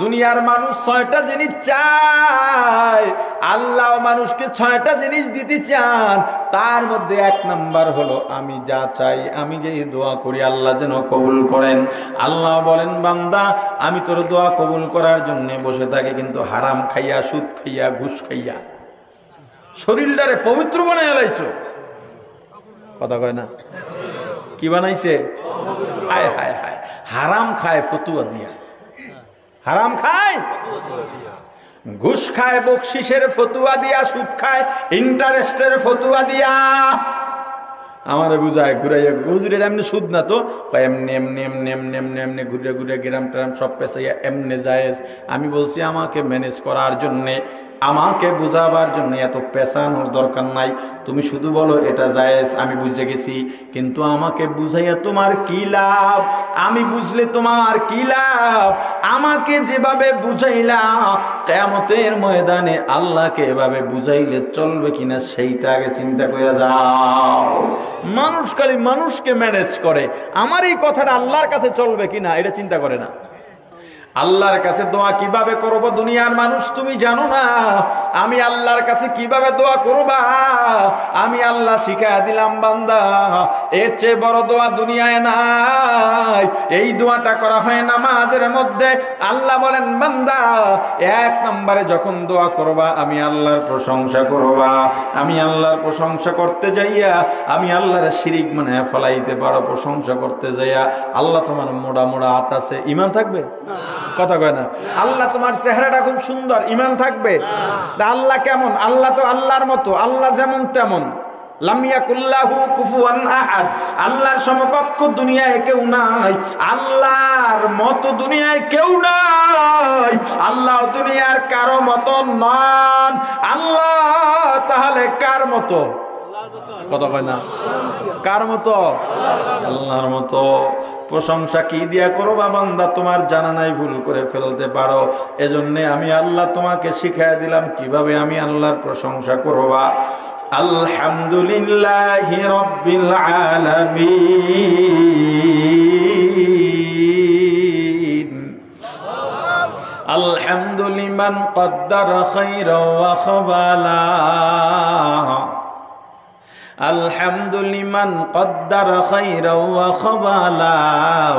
দুনিয়ার মানুষ 6টা জিনিস চায়, আল্লাহ মানুষকে 6টা জিনিস দিতে চান। তার মধ্যে 1 নাম্বার হলো, আমি যা চাই, আমি যে দোয়া করি আল্লাহ যেন কবুল করেন। আল্লাহ বলেন, বান্দা আমি তোর দোয়া কবুল করার জন্য বসে থাকি, কিন্তু হারাম খাইয়া, সুদ খাইয়া, ঘুষ খাইয়া শরীরটারে পবিত্র বানাইয়া লাইছো। কথা কয় না? কি বানাইছে? হায় হায় হায়, হারাম খায় ফতুয়া দিয়া, হারাম খায়, ঘুষ খায় বকশিসের ফতুয়া দিয়া, সুদ খায় ইন্টারেস্টের ফতুয়া দিয়া। আমারে বুঝায় ঘুরাইয়া, হুজুরের এমনি সুদ না তো, এমনি এমনি এমনি এমনি এমনি এমনি ঘুরে ঘুরে গ্রাম ট্রাম সব পেছাইয়া এমনি জায়েজ। আমি বলছি আমাকে ম্যানেজ করার জন্যে, আমাকে বুঝাবার জন্য এত পেছানোর দরকার নাই, তুমি শুধু বলো এটা জায়েজ, আমি বুঝে গেছি। কিন্তু আমাকে বুঝাইয়া তোমার কি লাভ? আমি বুঝলে তোমার কি লাভ? আমাকে যেভাবে বুঝাইলা, কিয়ামতের ময়দানে আল্লাহকে এভাবে বুঝাইলে চলবে কিনা সেইটা আগে চিন্তা করে যাও। মানুষ খালি মানুষকে ম্যানেজ করে, আমার এই কথাটা আল্লাহর কাছে চলবে কিনা এটা চিন্তা করে না। আল্লাহর কাছে দোয়া কিভাবে করব দুনিয়ার মানুষ তুমি জানো না। আমি আল্লাহর কাছে কিভাবে দোয়া করবা আমি আল্লাহ শিখায়া দিলাম। বান্দা, এর চেয়ে বড় দোয়া দুনিয়ায় নাই। এই দোয়াটা করা হয় নামাজের মধ্যে। আল্লাহ বলেন, বান্দা 1 নম্বরে যখন দোয়া করবা আমি আল্লাহর প্রশংসা করবা। আমি আল্লাহর প্রশংসা করতে যাইয়া আমি আল্লাহর শিরিক মানে ফলাইতে পারো। প্রশংসা করতে যাইয়া আল্লাহ তোমার মোড়া মোড়া হাত আছে, ঈমান থাকবে? কথা কয় না। আল্লাহ তোমার চেহারাটা খুব সুন্দর, ঈমান থাকবে? আল্লাহ কেমন? আল্লাহ তো আল্লাহর মতো, আল্লাহ যেমন তেমন। লাম ইয়াকুল্লাহু কুফুয়ান আহাদ, আল্লাহর সমকক্ষ দুনিয়ায় কেউ নাই, আল্লাহর মতো দুনিয়ায় কেউ নাই। আল্লাহ দুনিয়ার কারো মতো নন। আল্লাহ তাহলে কার মতো? কথা কয় না। কার মতো? আল্লাহর মতো। প্রশংসা কি দিয়া করবা বান্দা? তোমার জানা নাই, ভুল করে ফেলতে পারো। এজন্য আমি আল্লাহ তোমাকে শিখাইয়া দিলাম কিভাবে আমি আল্লাহর প্রশংসা করবা। আলহামদুলিল্লাহি রাব্বিল আলামিন। আলহামদুলিমান কদ্দারা খায়রা ওয়া খাবালা। আলহামদু লিমান কদ্দারা খায়রাও ওয়া খাবালা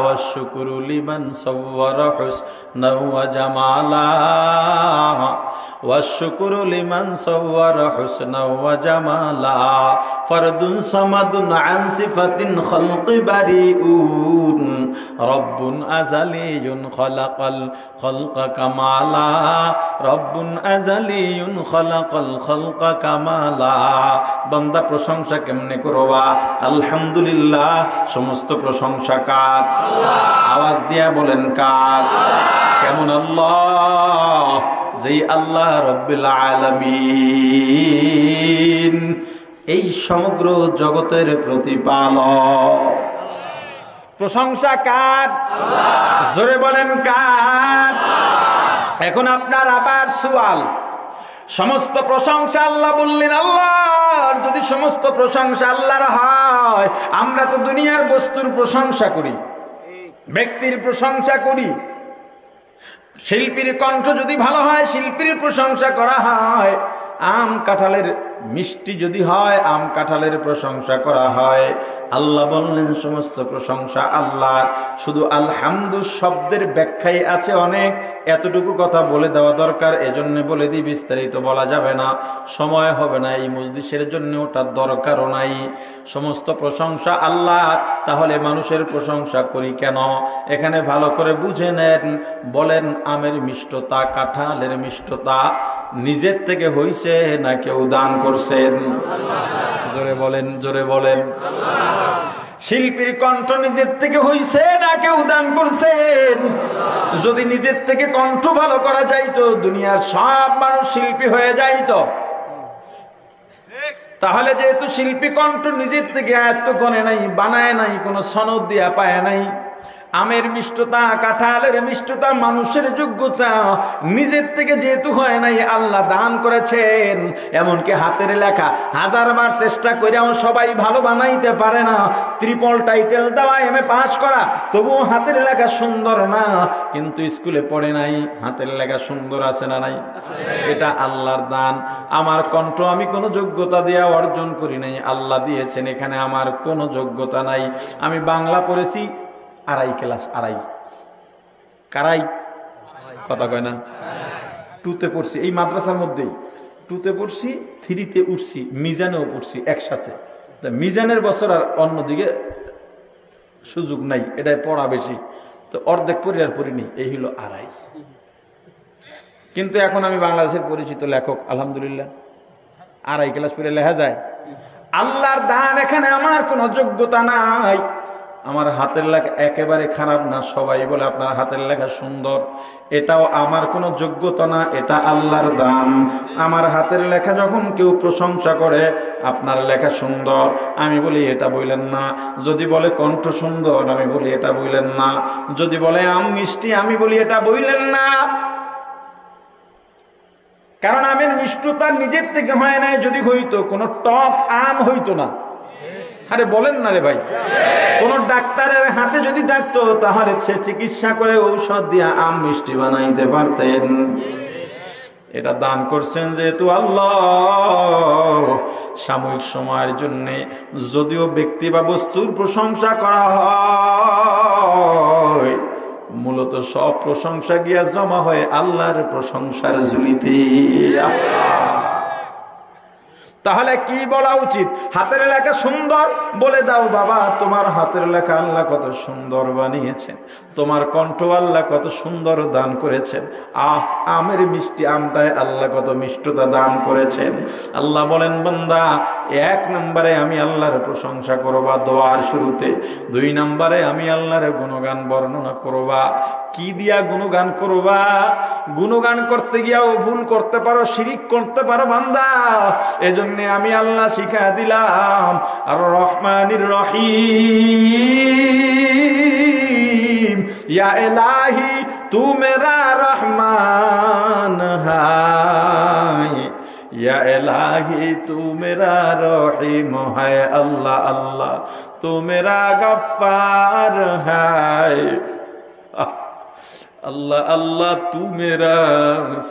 ওয়াশ শুকরু লিমান সাওয়ারা হুসনাও ওয়া জামালা ওয়াশ শুকরু লিমান সাওয়ারা হুসনাও ওয়া জামালা ফরদুন সামাদুন আন সিফাতিন খালকি বারিউন রব্বুন আযালিয়ুন খালাকাল খালকা কামালা রব্বুন আযালিয়ুন খালাকাল খালকা কামালা। বান্দা প্রশংসা কেমনে করবা? আলহামদুলিল্লাহ, সমস্ত প্রশংসা কার? আওয়াজ দিয়া বলেন কার? কেমন আল্লাহ? যেই আল্লাহ রব্বুল আলামিন, এই সমগ্র জগতের প্রতিপালক। প্রশংসা কার? জোরে বলেন কার? এখন আপনার আবার সওয়াল, সমস্ত প্রশংসা আল্লাহ বললেন আল্লাহর, যদি সমস্ত প্রশংসা আল্লাহর হয়, আমরা তো দুনিয়ার বস্তুর প্রশংসা করি, ব্যক্তির প্রশংসা করি। শিল্পীর কণ্ঠ যদি ভালো হয়, শিল্পীর প্রশংসা করা হয়। আম কাঁঠালের মিষ্টি যদি হয়, আম কাঁঠালের প্রশংসা করা হয়। আল্লাহ বললেন সমস্ত প্রশংসা আল্লাহর। শুধু আলহামদু শব্দের ব্যাখ্যায় আছে অনেক, এতটুকু কথা বলে দেওয়া দরকার, এজন্য বলে দিই, বিস্তারিত বলা যাবে না, সময় হবে না, এই মজলিসের জন্য ওটার দরকারও নাই। সমস্ত প্রশংসা আল্লাহ, তাহলে মানুষের প্রশংসা করি কেন? এখানে ভালো করে বুঝে নেন। বলেন, আমের মিষ্টতা, কাঁঠালের মিষ্টতা নিজের থেকে হইছে না কেউ দান করছেন? জোরে বলেন, জোরে বলেন। শিল্পীর কণ্ঠ নিজের থেকে হইছে না কেউ দান করছেন? যদি নিজের থেকে কণ্ঠ ভালো করা যাইতো, দুনিয়ার সব মানুষ শিল্পী হয়ে যাইতো। তাহলে যেহেতু শিল্পী কণ্ঠ নিজের থেকে আয়ত্ত করে নাই, বানায় নাই, কোনো সনদ দিয়া পায় নাই। আমের মিষ্টতা, কাঁঠালের মিষ্টতা, মানুষের যোগ্যতা নিজের থেকে যেহেতু হয় নাই, আল্লাহ দান করেছেন। এমনকি হাতের লেখা হাজারবার চেষ্টা করেও সবাই ভালো বানাইতে পারে না। ট্রিপল টাইটেল দেওয়া, এমএ পাস করা, তবুও হাতের লেখা সুন্দর না। কিন্তু স্কুলে পড়ে নাই, হাতের লেখা সুন্দর আছে না নাই? এটা আল্লাহর দান। আমার কণ্ঠ আমি কোনো যোগ্যতা দিয়ে অর্জন করি নাই, আল্লাহ দিয়েছেন। এখানে আমার কোনো যোগ্যতা নাই। আমি বাংলা পড়েছি আড়াই ক্লাস, আড়াই কারাই কথা কয় না, টুতে পড়ছি এই মাদ্রাসার মধ্যেই, টুতে পড়ছি, থ্রিতে উঠছি, মিজানেও পড়ছি একসাথে। মিজানের বছর আর অন্যদিকে সুযোগ নাই, এটাই পড়া বেশি, তো অর্ধেক পড়ি আর পড়িনি, এই হলো আড়াই। কিন্তু এখন আমি বাংলাদেশের পরিচিত লেখক, আলহামদুলিল্লাহ, আড়াই ক্লাস পড়ে লেখা যায়। আল্লাহর দান, এখানে আমার কোনো যোগ্যতা নাই। আমার হাতের লেখা একেবারে খারাপ না, সবাই বলে আপনার হাতের লেখা সুন্দর, এটাও আমার কোনো যোগ্যতা না, এটা আল্লাহর দান। আমার হাতের লেখা যখন কেউ প্রশংসা করে, আপনার লেখা সুন্দর, আমি বলি এটা বললেন না। যদি বলে কণ্ঠ সুন্দর, আমি বলি এটা বললেন না। যদি বলে আম মিষ্টি, আমি বলি এটা বললেন না। কারণ আমের মিষ্টতা নিজের থেকে হয় নাই। যদি হইতো, কোনো টক আম হইতো না। আরে বলেন না রে ভাই, কোন ডাক্তারের হাতে যদি থাকতো, তাহলে সে চিকিৎসা করে ঔষধ দিয়ে আম মিষ্টি বানাইতে পারতেন। এটা দান করছেন যেহেতু আল্লাহ, সাময়িক সময়ের জন্য যদিও ব্যক্তি বা বস্তুর প্রশংসা করা হয়, মূলত সব প্রশংসা গিয়া জমা হয় আল্লাহর প্রশংসার ঝুলিতে। তাহলে কি বলা উচিত? হাতের লেখা সুন্দর, বলে দাও বাবা, তোমার হাতের লেখা আল্লাহ কত সুন্দর বানিয়েছেন, তোমার কণ্ঠ আল্লাহ কত সুন্দর দান করেছেন। আমের মিষ্টি আমটায় আল্লাহ কত মিষ্টতা দান করেছেন। আল্লাহ বলেন, বান্দা, এক নম্বরে আমি আল্লাহর প্রশংসা করবা দোয়ার শুরুতে, দুই নম্বরে আমি আল্লাহর গুণগান বর্ণনা করবা। কি দিয়া গুণগান করবা? গুণগান করতে গিয়াও ভুল করতে পারো, শিরিক করতে পারো বান্দা। এজন্য আমি আল্লাহ শিখা দিলাম আর রহমানির রহিম, ইয়া ইলাহি তু মেরা রহমান হায়, ইয়া ইলাহি তু মেরা রহিম হায়, আল্লাহ আল্লাহ তু মেরা গফফার হায়, अल्लाह अल्लाह तू मेरा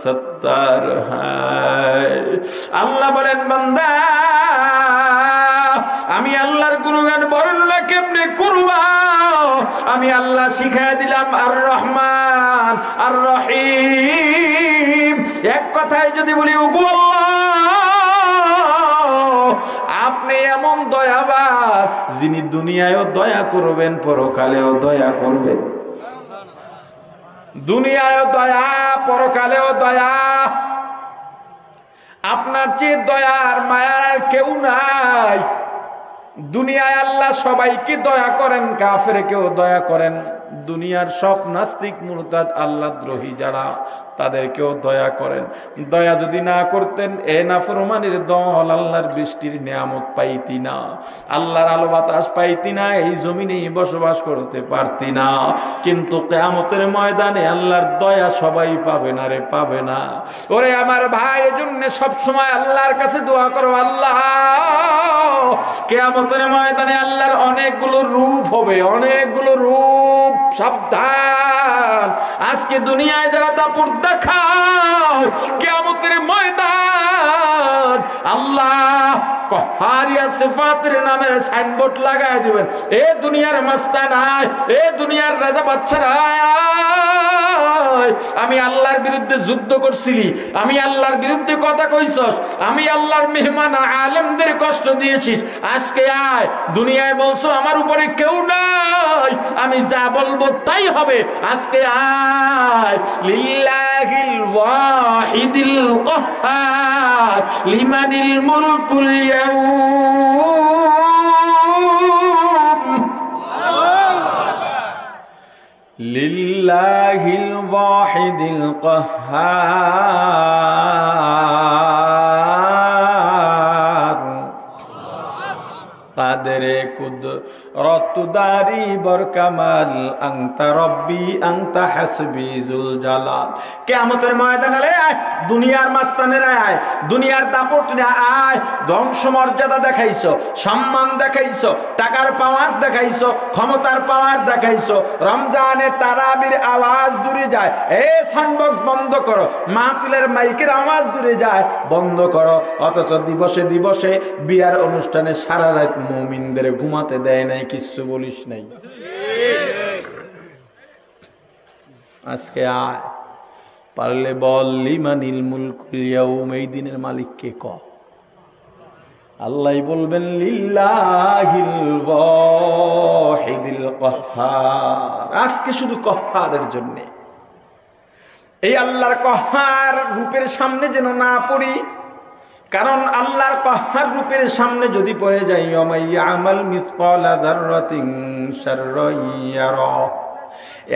सत्तार है। अल्लाह बोलेन बंदा আমি আল্লাহর গুণগান বর্ণনা কেমনে করবা? আমি আল্লাহ শিখাই দিলাম আর রহমান আর রহিম। এক কথায় যদি বলি ওগো আল্লাহ, আপনি এমন দয়াবান যিনি দুনিয়ায়ও দয়া করবেন, পরকালেও দয়া করবেন। দুনিয়ায়ও দয়া, পরকালেও দয়া। আপনার চেয়ে দয়ার মায়ার কেউ নাই। দুনিয়ায় আল্লাহ সবাইকে দয়া করেন, কাফেরকেও দয়া করেন। দুনিয়ার সব নাস্তিক মুরতাদ আল্লাহ দ্রোহী যারা, তাদেরকেও দয়া করেন। দয়া যদি না করতেন এ নাফরমানের দল আল্লাহর বৃষ্টির নিয়ামত পাইতি না, আল্লাহর আলো বাতাস পাইতি না, এই জমিনে বসবাস করতে পারতি না। কিন্তু কিয়ামতের ময়দানে আল্লাহর দয়া সবাই পাবে না রে, পাবে না। ওরে আমার ভাই, এজন্য সব সময় আল্লাহর কাছে দোয়া করো, আল্লাহ কিয়ামতের ময়দানে আল্লাহর অনেকগুলো রূপ হবে, অনেকগুলো রূপ। সাবধান, আজকে দুনিয়ায় যারা দাপট দেখাও, কিয়ামতের ময়দান আল্লাহ কহারিয়া সিফাতের নামের সাইনবোর্ড লাগায় দিবেন। এ দুনিয়ার মাস্তানায়, এ দুনিয়ার রাজা বাচ্চারা, আমি আল্লাহর বিরুদ্ধে যুদ্ধ করছিলি, আমি আল্লাহর বিরুদ্ধে কথা কইছস, আমি আল্লাহর মেহমান আলেমদের কষ্ট দিয়েছিস, আজকে আয়। দুনিয়ায় বলছো আমার উপরে কেউ নাই, আমি যা বলবো তাই হবে, আজকে আয়। লিল্লাহিল ওয়াহিদিল কাহ্হার লিমানিল মুলকুল ইয়াউম, লিল্লাহিল ওয়াহিদিল কাহ্হার কাদরে কুদরত দারি বরকামাল আনতা রব্বি আনতা হাসবি যুল জালাল। কিয়ামতের ময়দানে আয়, দুনিয়ার মাস্তানেরা আয়, দুনিয়ার দাপটে আয়। ধ্বংস মর্যাদা দেখাইছো, সম্মান দেখাইছো, টাকার পাওয়ার দেখাইছো, ক্ষমতার পাওয়ার দেখাইছো। রমজানের তারাবির আওয়াজ দূরে যায়, এ সাউন্ডবক্স বন্ধ করো, মাহফিলের মাইকের আওয়াজ দূরে যায়, বন্ধ করো। অথচ দিবসে দিবসে বিয়ার অনুষ্ঠানে সারা রাত মুমিনদের ঘুমাতে দেয় নাই, কিচ্ছু বলিস নাই। আজকে আয়, পারলে বল লিমানিল মুলকুল ইয়াউম, এই দিনের মালিক কে ক? আল্লাহই বলবেন লিল্লাহিল ওয়াহিদিল কাহ্হার। আজকে শুধু কহ্হারের জন্য। এই আল্লাহর কহ্হার রূপের সামনে যেন না পড়ি, কারণ আল্লাহর কাহ্হার রূপের সামনে যদি পড়ে যাই, ওমাইয়া আমাল মিসকালা যাররাতিন শাররান ইয়ারা,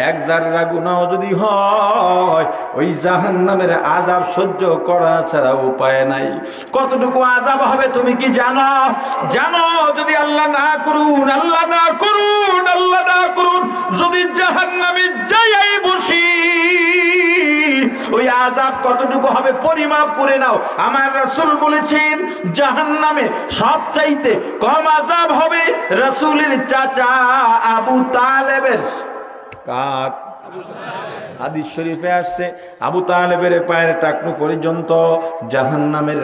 এক যাররা গুনাহ যদি হয়, ওই জাহান্নামের আযাব সহ্য করা ছাড়া উপায় নাই। কতটুকু আযাব হবে তুমি কি জানো? জানো, যদি আল্লাহ না করুন, আল্লাহ না করুন, আল্লাহ না করুন, যদি জাহান্নামে যাই বসি, ওই আযাব কতটুকু হবে পরিমাপ করে নাও। আমার রাসূল বলেছেন জাহান্নামে সবচাইতে কম আযাব হবে রাসূলের চাচা আবু তালেবের। কার? হাদিস শরীফে আসছে, আবু তালেবের পায়ের টাকনু পর্যন্ত জাহান্নামের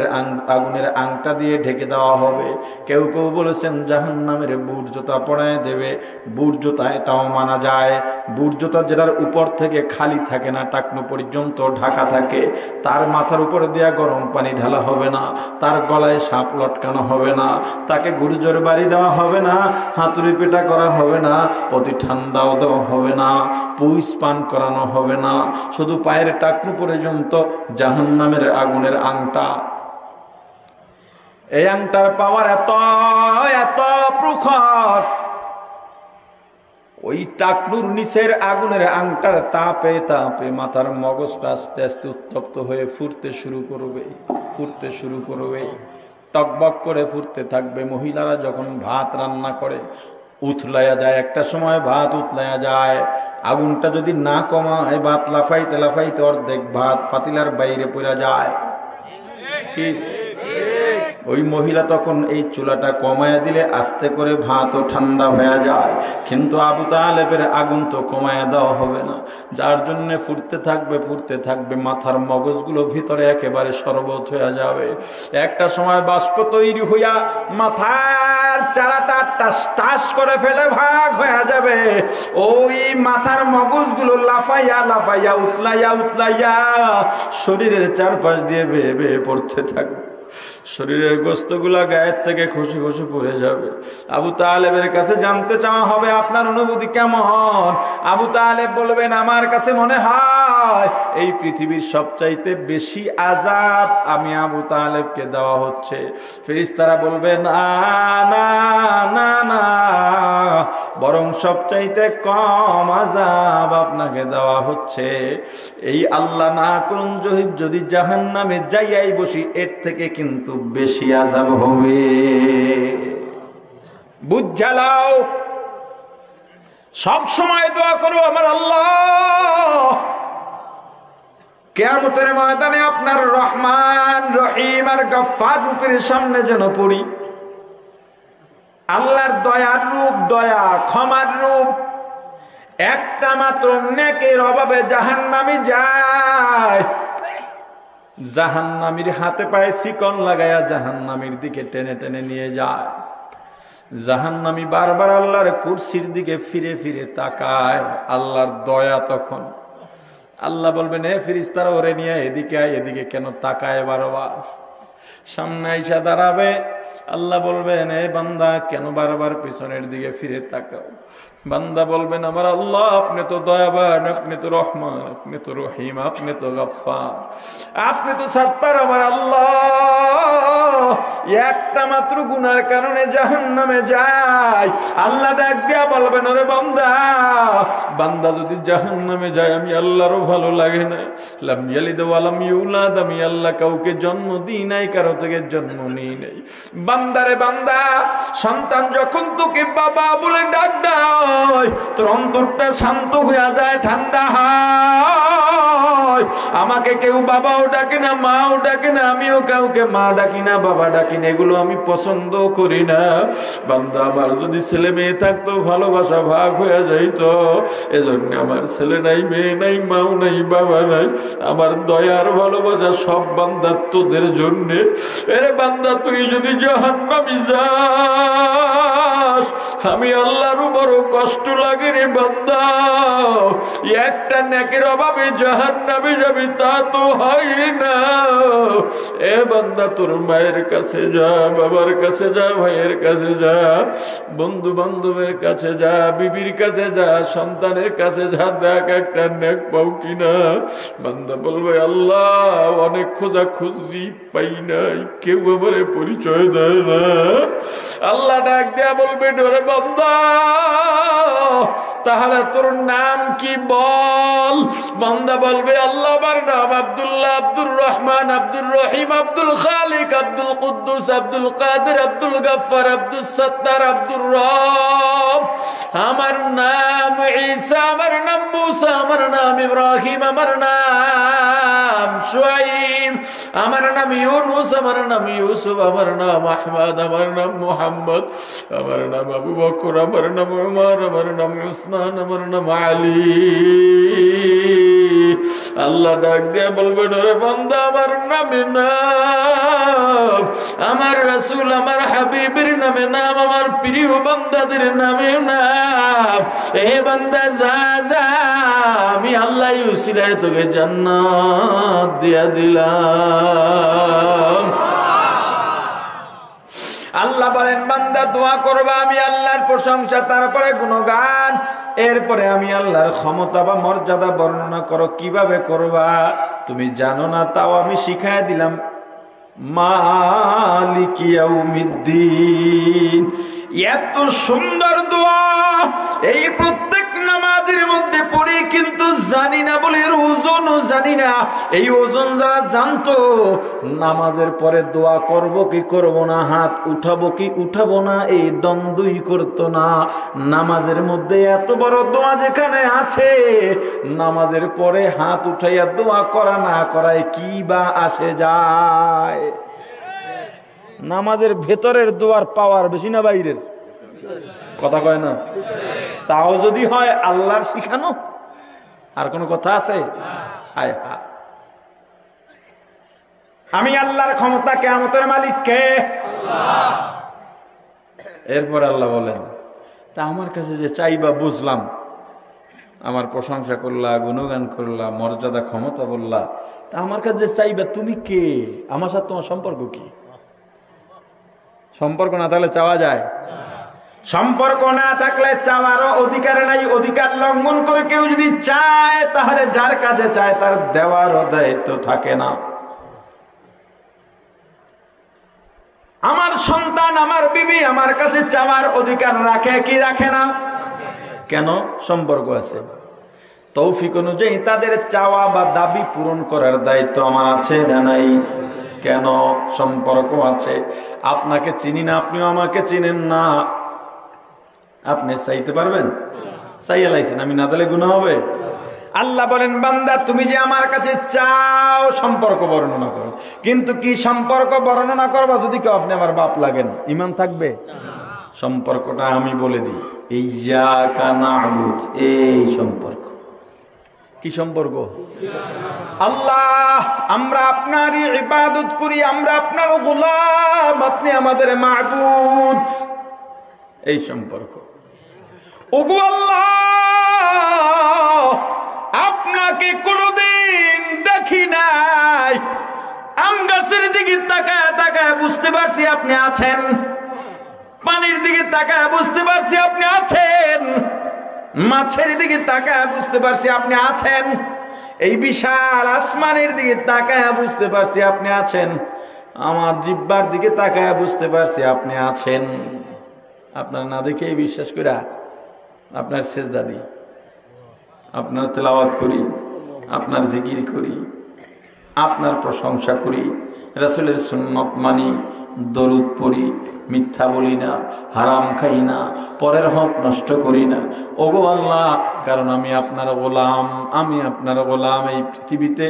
আগুনের আংটা দিয়ে ঢেকে দেওয়া হবে। কেউ কেউ বলেছেন জাহান্নামের বুট জুতা পরায় দেবে। বুট জুতা এটাও মানা যায়, বুট জুতা যেটার উপর থেকে খালি থাকে না, টাকনু পর্যন্ত ঢাকা থাকে, তার মাথার উপর দেয়া গরম পানি ঢালা হবে না, তার গলায় সাপ লটকানো হবে না, তাকে গুরুজোর বাড়ি দেওয়া হবে না, হাতুড়ি পেটা করা হবে না, অতি ঠান্ডাও দেওয়া হবে না, পুইস পান করানো হবে না, শুধু পায়ের টাকনু পর্যন্ত জাহান্নামের আগুনের আংটা। এই আংটার পাওয়ার এত এত প্রখর, ওই টাকনুর নিচের আগুনের আংটার তাপে তাপে মাথার মগজটা আস্তে আস্তে উত্তপ্ত হয়ে ফুটতে শুরু করবে, ফুটতে শুরু করবে, টকবক করে ফুটতে থাকবে। মহিলারা যখন ভাত রান্না করে উথলাইয়া যায়, একটা সময় ভাত উথলাইয়া যায়, আগুনটা যদি না কমায় ভাত লাফাইতে লাফাইতে অর্ধেক ভাত পাতিলার বাইরে পড়ে যায়। কি ওই মহিলা তখন এই চুলাটা কমায়া দিলে আস্তে করে ভাতও ঠান্ডা হয়ে যায়, কিন্তু আবু তালেবের আগুন তো কমায়া দেওয়া হবে না, যার জন্য ফুটতে থাকবে ফুটতে থাকবে, মাথার মগজগুলো ভিতরে একেবারে শরবত হয়ে যাবে। একটা সময় বাষ্প তৈরি হইয়া মাথার মাথার চারাটা টাস টাস করে ফেলে ভাগ হয়ে যাবে, ওই মাথার মগজগুলো লাফাইয়া লাফাইয়া উতলাইয়া উতলাইয়া শরীরের চারপাশ দিয়ে বেয়ে বেয়ে পড়তে থাকবে। শরীরের গোস্তগুলা গায়ের থেকে খুশি খুশি পড়ে যাবে। আবু তালেবের কাছে জানতে চাওয়া হবে আপনার অনুভূতি কেমন? আবু তালেব বলবেন আমার কাছে মনে হয় এই পৃথিবীর সবচাইতে বেশি আযাব আমি আবু তালেবকে দেওয়া হচ্ছে। ফেরেশতারা বলবেন না না না, বরং সবচাইতে কম আযাব আপনাকে দেওয়া হচ্ছে। এই আল্লাহ না করুন যদি জাহান্নামে যাইয়াই বসি, এর থেকে কিন্তু বেশি আযাব হবে। বুঝালাও, সব সময় দোয়া করো আমার আল্লাহ কিয়ামতের ময়দানে আপনার রহমান রহিম আর গফফার রূপের সামনে যেন পড়ি। আল্লাহর দয়ার রূপ, দয়া ক্ষমার রূপ। একটা মাত্র নেকের অভাবে জাহান্নামী যায়, জাহান্নামীর হাতে পায়ে চিকন লাগায়া জাহান্নামীর দিকে টেনে টেনে নিয়ে যায়। জাহান্নামী বারবার আল্লাহর কুরসির দিকে ফিরে ফিরে তাকায়। আল্লাহর দয়া তখন। আল্লাহ বলবেন এ ফেরেশতারা ওরে নিয়ে এদিকে আয়, এদিকে কেন তাকায় বারবার? সামনে আইসা দাঁড়াবে। আল্লাহ বলবেন এ বান্দা কেন বারবার পিছনের দিকে ফিরে তাকাও? বান্দা বলবেন আমার আল্লাহ আপনি তো দয়াবান, আপনি তো রহমান, আপনি তো রহিম, আপনি তো গফফার, আপনি তো সত্তার। আমার আল্লাহ একটা মাত্র গুনার কারণে জাহান্নামে যায়। আল্লাহ ডাক দিয়া বলবেন ওরে বান্দা, বান্দা যদি জাহান্নামে যায় আমি আল্লাহরও ভালো লাগে না। লাম ইয়ালিদ ওয়া লাম ইউলাদ, আমি আল্লাহ কাউকে জন্ম দিই নাই, কারো থেকে জন্ম নিই নাই। বান্দারে বান্দা, সন্তান যখন তোকে বাবা বলে ডাক দেয় তোর অন্তরটা শান্ত হয়ে যায়, ঠান্ডা হয়। আমাকে কেউ বাবাও ডাকে না, মাও ডাকে না, আমিও কাউকে মা ডাকি না, বাবা ডাকি না, এগুলো আমি পছন্দ করি না। বান্দা আমার যদি ছেলে মেয়ে থাকতো ভালোবাসা ভাগ হয়ে যাইতো। এজন্য আমার ছেলে নাই, মেয়ে নাই, মাও নাই, বাবা নাই। আমার দয়ার ভালোবাসা সব বান্দা তোদের জন্য। এরে বান্দা তুই যদি জাহান্নামে যাস আমি আল্লাহর বড় কষ্ট লাগে রে বান্দা। একটা নেকের অভাবে জাহান্নামে যাবি তা তো হয় না। এ বান্দা তোর মায়ের কাছে যা, বাবার কাছে যা, ভাইয়ের কাছে যা, বন্ধু বান্ধবের কাছে যা, বিবির কাছে যা, সন্তানের কাছে যা, দেখ একটা নেক পাও কিনা। বান্দা বলবে আল্লাহ অনেক খোঁজা খুঁজি পাই নাই, কেউ আমারে পরিচয় দেয় না। আল্লাহ ডাক দেয়া বলবে ওরে বান্দা তাহলে তোর নাম কি বল? বান্দা বলবে আল্লাহ আমার নাম আব্দুল্লাহ, আব্দুর রহমান, আব্দুর রহিম, আব্দুল খালিক, আব্দুল কুদ্দুস, আব্দুল কাদের, আব্দুল গফফার, আব্দুল সত্তার, আব্দুর রব। আমার নাম ঈসা, আমার নাম মুসা, আমার নাম ইব্রাহিম, আমার নাম শুআইব, আমার নাম ইউনুস, আমার নাম ইউসুফ, আমার নাম আহমদ, আমার নাম মুহাম্মদ, আমার নাম আবু বকর, আমার নাম উমর, আমার নাম উসমান, আমার নাম আলী। আল্লাহ ডাক দিয়ে বলবেন ওরে বান্দা আমার নামে নাম, আমার রাসূল আমার হাবিবের নামে নাম, আমার প্রিয় বান্দাদের নামে নাম। এ বান্দা যা যা, আমি আল্লাহ উসিলায় তোকে জান্নাত দিয়া দিলাম। আল্লাহ বলেন বান্দা দোয়া করবা, আমি আল্লাহর প্রশংসা, তারপরে গুণগান, এরপরে আমি আল্লাহর ক্ষমতা বা মর্যাদা বর্ণনা করো। কিভাবে করবা তুমি জানো না, তাও আমি শিখাই দিলাম। মালিকি ইয়াউমিদ্দিন, এত সুন্দর দোয়া এই প্রত্যেক নামাজের মধ্যে পড়ি, কিন্তু জানি না বলে এর ওজনও জানি না। এই ওজন যারা জানতো নামাজের পরে দোয়া করব কি করব না, হাত উঠাবো কি উঠাবো না, এই দ্বন্দ্বই করতো না। নামাজের মধ্যে এত বড় দোয়া যেখানে আছে, নামাজের পরে হাত উঠাইয়া দোয়া করা না করায় কি বা আসে যায়? নামাজের ভেতরের দোয়ার পাওয়ার বেশি না বাইরের? কথা কয় না? তাও যদি হয় আল্লাহর শিখানো, আর কোন কথা আছে? আয় হা, আমি আল্লাহর ক্ষমতা, কিয়ামতের মালিক কে? আল্লাহ। এরপর আল্লাহ বলেন, তা আমার কাছে যে চাইবা বুঝলাম, আমার প্রশংসা করলা, গুণগান করলা, মর্যাদা ক্ষমতা বললা, তা আমার কাছে যে চাইবা তুমি কে? আমার সাথে তোমার সম্পর্ক কি? সম্পর্ক না থাকলে চাওয়া যায়? সম্পর্ক না থাকলে চাওয়ারও অধিকার নাই। অধিকার লঙ্ঘন করে কেউ যদি চায়, তাহলে যার কাছে চায় তার দেওয়ারও দায়িত্ব থাকে না। আমার সন্তান, আমার বিবি আমার কাছে চাওয়ার অধিকার রাখে কি রাখে না? কেন? সম্পর্ক আছে। তৌফিক অনুযায়ী তাদের চাওয়া বা দাবি পূরণ করার দায়িত্ব আমার আছে না নাই? কেন? সম্পর্ক আছে। আপনাকে চিনি না, আপনিও আমাকে চিনেন না, আপনি চাইতে পারবেন? চাইয়া লাইছেন, আমি না দিলে গুনাহ হবে? আল্লাহ বলেন, বান্দা তুমি যে আমার কাছে চাও সম্পর্ক বর্ণনা করো, কিন্তু কি সম্পর্ক বর্ণনা করবা? যদি কেউ আপনি আমার বাপ লাগেন, ঈমান থাকবে? সম্পর্কটা আমি বলে দিই, ইয়্যাকা না'বুদ, এই সম্পর্ক। কি সম্পর্ক? আল্লাহ, আমরা আপনারই ইবাদত করি, আমরা আপনার গোলাম, আপনি আমাদের মাবুদ, এই সম্পর্ক। ওগো আল্লাহ, আপনাকে কোনদিন দেখি নাই, আম গাছের দিকে তাকায় তাকায় বুঝতে পারছি আপনি আছেন, পানির দিকে তাকায় বুঝতে পারছি আপনি আছেন, মাছের দিকে তাকায় বুঝতে পারছি আপনি আছেন, এই বিশাল আসমানের দিকে তাকায় বুঝতে পারছি আপনি আছেন, আমার জিহ্বার দিকে তাকায় বুঝতে পারছি আপনি আছেন। আপনার না দেখেই বিশ্বাস করা আপনার সেজদা দিই, আপনার তেলাওয়াত করি, আপনার জিকির করি, আপনার প্রশংসা করি, রাসূলের সুন্নত মানি, দরুদ পড়ি, মিথ্যা বলি না, হারাম খাই না, পরের হক নষ্ট করি না। ওগো আল্লাহ, কারণ আমি আপনার গোলাম, আমি আপনার গোলাম। এই পৃথিবীতে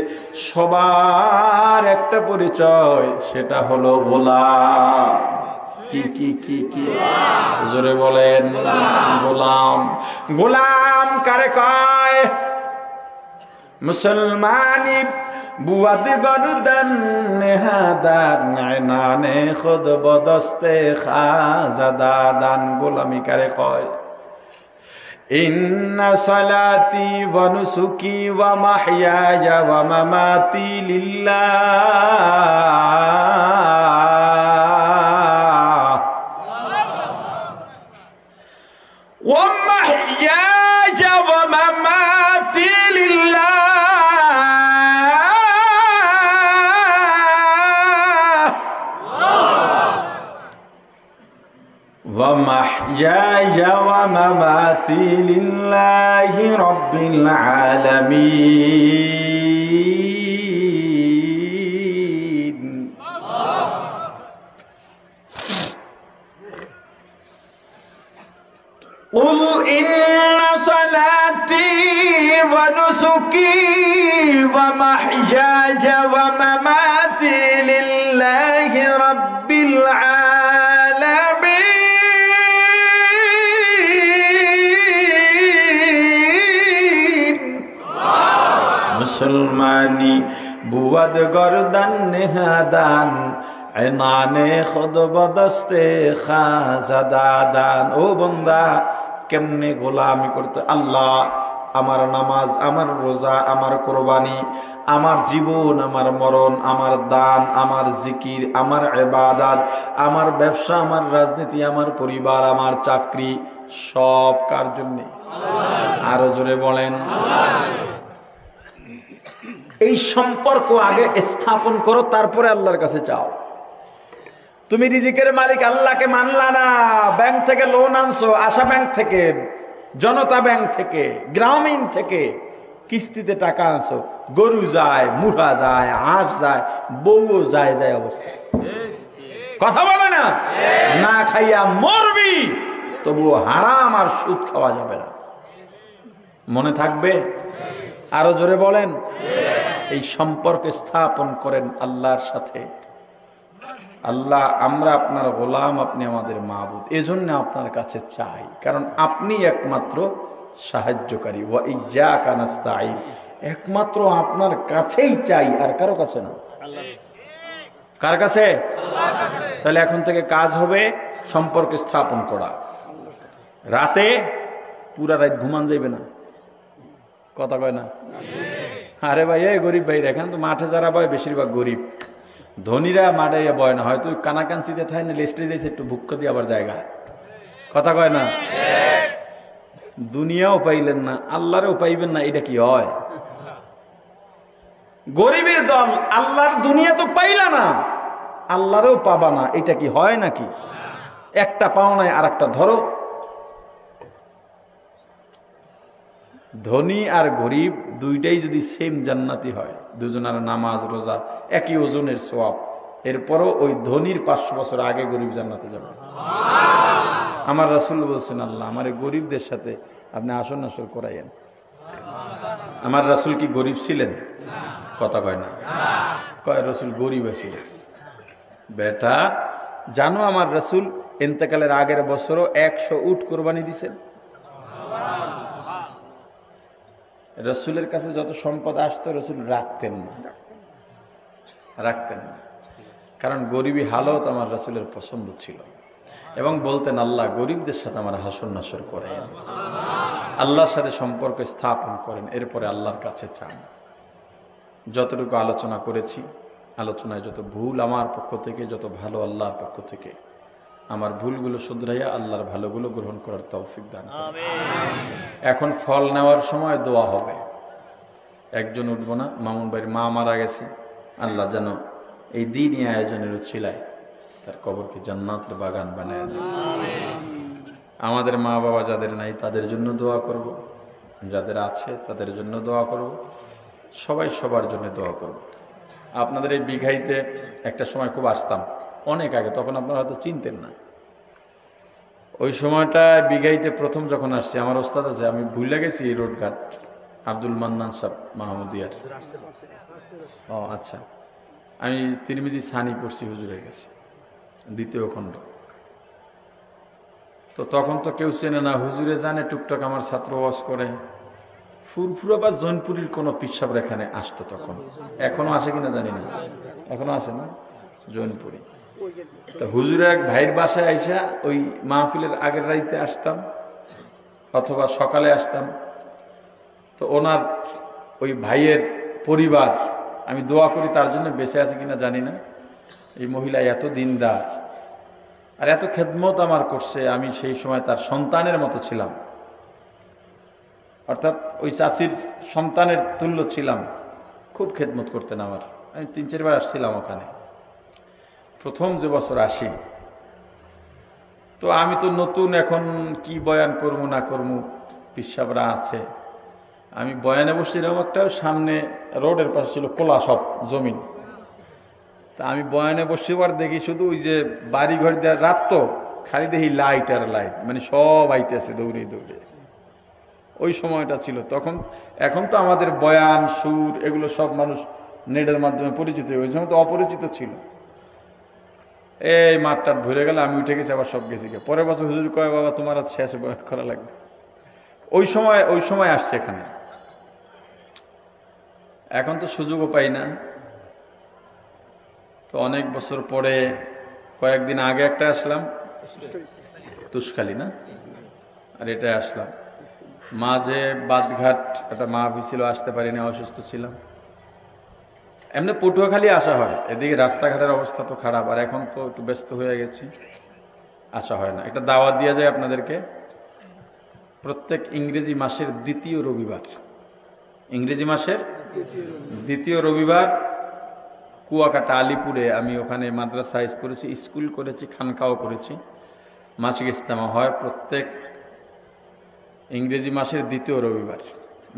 সবার একটা পরিচয়, সেটা হলো গোলাম। কি কি কি কি? জোরে বলেন, গোলাম। গোলাম কারে কয়? মুসলমানি বুয়াদ গরুদান নেহাদান নানে খুদ বদস্তে খাজাদাদান। গোলামি কারে কয়? ইন্না সালাতি ওয়া নুসুকি ওয়া মাহইয়ায়া ওয়া মামাতি লিল্লাহ ওয়া মাহইয়ায়া ওয়া মামাতি লিল্লাহ ومحياي ومماتي لله رب العالمين قل إن صلاتي ونسكي ومحياي ومماتي لله رب العالمين মুসলমানি বুয়াদ গরদান নেহাদান এনানে খুদ বদস্তে খাজাদাদান। ও বান্দা, কেমনে গোলামি করতে? আল্লাহ, আমার নামাজ, আমার রোজা, আমার কোরবানি, আমার জীবন, আমার মরণ, আমার দান, আমার জিকির, আমার ইবাদত, আমার ব্যবসা, আমার রাজনীতি, আমার পরিবার, আমার চাকরি, সব কার জন্য? আরো জোরে বলেন। এই সম্পর্ক আগে স্থাপন করো, তারপরে আল্লাহর কাছে চাও। তুমি রিজিকের মালিক আল্লাহকে মানলা না, ব্যাংক থেকে লোন আনছো, আশা ব্যাংক থেকে, জনতা ব্যাংক থেকে, গ্রামীণ থেকে কিস্তিতে টাকা আনছো, গরু যায়, মুড়া যায়, হাঁস যায়, বউও যায় যায় অবস্থা। কথা বলে না? না খাইয়া মরবি, তবুও হারাম আর সুদ খাওয়া যাবে না। মনে থাকবে? আরো জোরে বলেন। এই সম্পর্ক স্থাপন করেন আল্লাহর সাথে। আল্লাহ, আমরা আপনার গোলাম, আপনি আমাদের মাবুদ, এজন্য আপনার কাছে চাই, কারণ আপনি একমাত্র সাহায্যকারী। ওয়া ইয়্যাকা নাস্তাঈন, একমাত্র আপনার কাছেই চাই, আর কারো কাছে না। কার কাছে? তাহলে এখন থেকে কাজ হবে সম্পর্ক স্থাপন করা। রাতে পুরা রাত ঘুমান যাইবে না, কথা কয় না? আরে ভাই, এই গরিব ভাই, এখন তো মাঠে যারা বয় বেশিরভাগ গরিব, ধনীরা মাঠে বয় না, হয়তো কানাকাঞ্চিতে থাকে না, লেস্টে যাইছে একটু ভুক্ক দিয়ে আবার জায়গা, কথা কয় না? দুনিয়াও পাইলেন না, আল্লাহরেও পাইবেন না, এটা কি হয়? গরিবের দল, আল্লাহর দুনিয়া তো পাইলা না, আল্লাহরেও পাবা না, এটা কি হয় নাকি? একটা পাও নাই আর একটা ধরো। ধনী আর গরিব দুইটাই যদি সেম জান্নাতি হয়, দুজনের নামাজ রোজা একই ওজনের সওয়াব, এরপরও ওই ধনীর 500 বছর আগে গরিব জান্নাতে যাবে। আমার রাসূল বলছেন, আল্লাহ আমার গরিবদের সাথে আপনি আসন আসর করাইয়েন। আমার রাসূল কি গরিব ছিলেন? কথা কয় না, কয় রাসূল গরিব ছিলেন। বেটা জানো, আমার রাসূল ইন্তেকালের আগের বছরও 100 উট কোরবানি দিয়েছেন। রাসূলের কাছে যত সম্পদ আসতো রাসূল রাখতেন না, কারণ গরিবী হালত আমার রাসূলের পছন্দ ছিল। এবং বলতেন, আল্লাহ গরিবদের সাথে আমার হাসর নাসর করেন, আল্লাহর সাথে সম্পর্ক স্থাপন করেন, এরপরে আল্লাহর কাছে চান। যতটুকু আলোচনা করেছি, আলোচনায় যত ভুল আমার পক্ষ থেকে, যত ভালো আল্লাহর পক্ষ থেকে, আমার ভুলগুলো শুধরাইয়া আল্লাহর ভালোগুলো গ্রহণ করার তৌফিক দান করুন। এখন ফল নেওয়ার সময় দোয়া হবে। একজন উঠবো না, মামুন ভাইয়ের মা মারা গেছে, আল্লাহ যেন এই দিনই আয়োজনের উছিলায় তার কবরকে জান্নাতের বাগান বানায় দেন। আমাদের মা বাবা যাদের নাই তাদের জন্য দোয়া করব, যাদের আছে তাদের জন্য দোয়া করব, সবাই সবার জন্য দোয়া করব। আপনাদের এই বিঘাইতে একটা সময় খুব আসতাম, অনেক আগে, তখন আপনারা হয়তো চিনতেন না। ওই সময়টা বিঘাইতে প্রথম যখন আসছি, আমার ওস্তাদ আছে, আমি ভুলে গেছি এই রোডঘাট, আব্দুল মান্নান সাহেব মাহমুদিয়ার। ও আচ্ছা, আমি তিরমিজি সানি পড়ছি হুজুরের কাছে, 2য় খণ্ড। তো তখন তো কেউ চেনে না, হুজুরে জানে টুকটাক আমার ছাত্র ওয়াজ করে। ফুরফুরা বা জৈনপুরীর কোনো পিসাব এখানে আসতো তখন, এখনো আসে কিনা জানি না, এখনো আসে না জৈনপুরি। তো হুজুরের এক ভাইয়ের বাসায় আইসা ওই মাহফিলের আগের রাইতে আসতাম, অথবা সকালে আসতাম। তো ওনার ওই ভাইয়ের পরিবার, আমি দোয়া করি তার জন্য, বেঁচে আছে কিনা জানি না, এই মহিলা এত দিনদার আর এত খেদমত আমার করছে, আমি সেই সময় তার সন্তানের মতো ছিলাম, অর্থাৎ ওই চাচির সন্তানের তুল্য ছিলাম। খুব খেদমত করতেন আমার। আমি 3-4 বার আসছিলাম ওখানে। প্রথম যে বছর আসি, তো আমি তো নতুন, এখন কি বয়ান করবো না করবো, পিসাবরা আছে। আমি বয়ানে বসছিলাম, একটা সামনে রোডের পাশে ছিল কোলা সব জমিন। তা আমি বয়ানে বসছিবার দেখি শুধু ওই যে বাড়ি ঘর দেওয়ার রাত, তো খালি দেখি লাইট আর লাইট, মানে সব আইতেছে দৌড়ে দৌড়ে। ওই সময়টা ছিল তখন। এখন তো আমাদের বয়ান সুর এগুলো সব মানুষ নেটের মাধ্যমে পরিচিত, ওই সময় তো অপরিচিত ছিল। এই মাঠটাট ভরে গেলে আমি উঠে গেছি, আবার সব গেছি। পরের বছর হুজুর কয়, বাবা তোমার আর শেষে বয়ান করা লাগবে। ওই সময় আসছে এখানে। এখন তো সুযোগও পাই না। তো অনেক বছর পরে, কয়েকদিন আগে একটা আসলাম, তুষখালী না, আর এটা আসলাম। মাঝে বাদঘাট একটা মাহফিল ছিল, আসতে পারিনি, অসুস্থ ছিলাম। এমনি পটুয়াখালী আসা হয়, এদিকে রাস্তাঘাটের অবস্থা তো খারাপ, আর এখন তো একটু ব্যস্ত হয়ে গেছি, আসা হয় না। একটা দাওয়াত দেওয়া যায় আপনাদেরকে, প্রত্যেক ইংরেজি মাসের 2য় রবিবার, ইংরেজি মাসের 2য় রবিবার কুয়াকাটা আলিপুরে, আমি ওখানে মাদ্রাসা করেছি, স্কুল করেছি, খানকাও করেছি, মাসিক ইজতেমা হয় প্রত্যেক ইংরেজি মাসের 2য় রবিবার।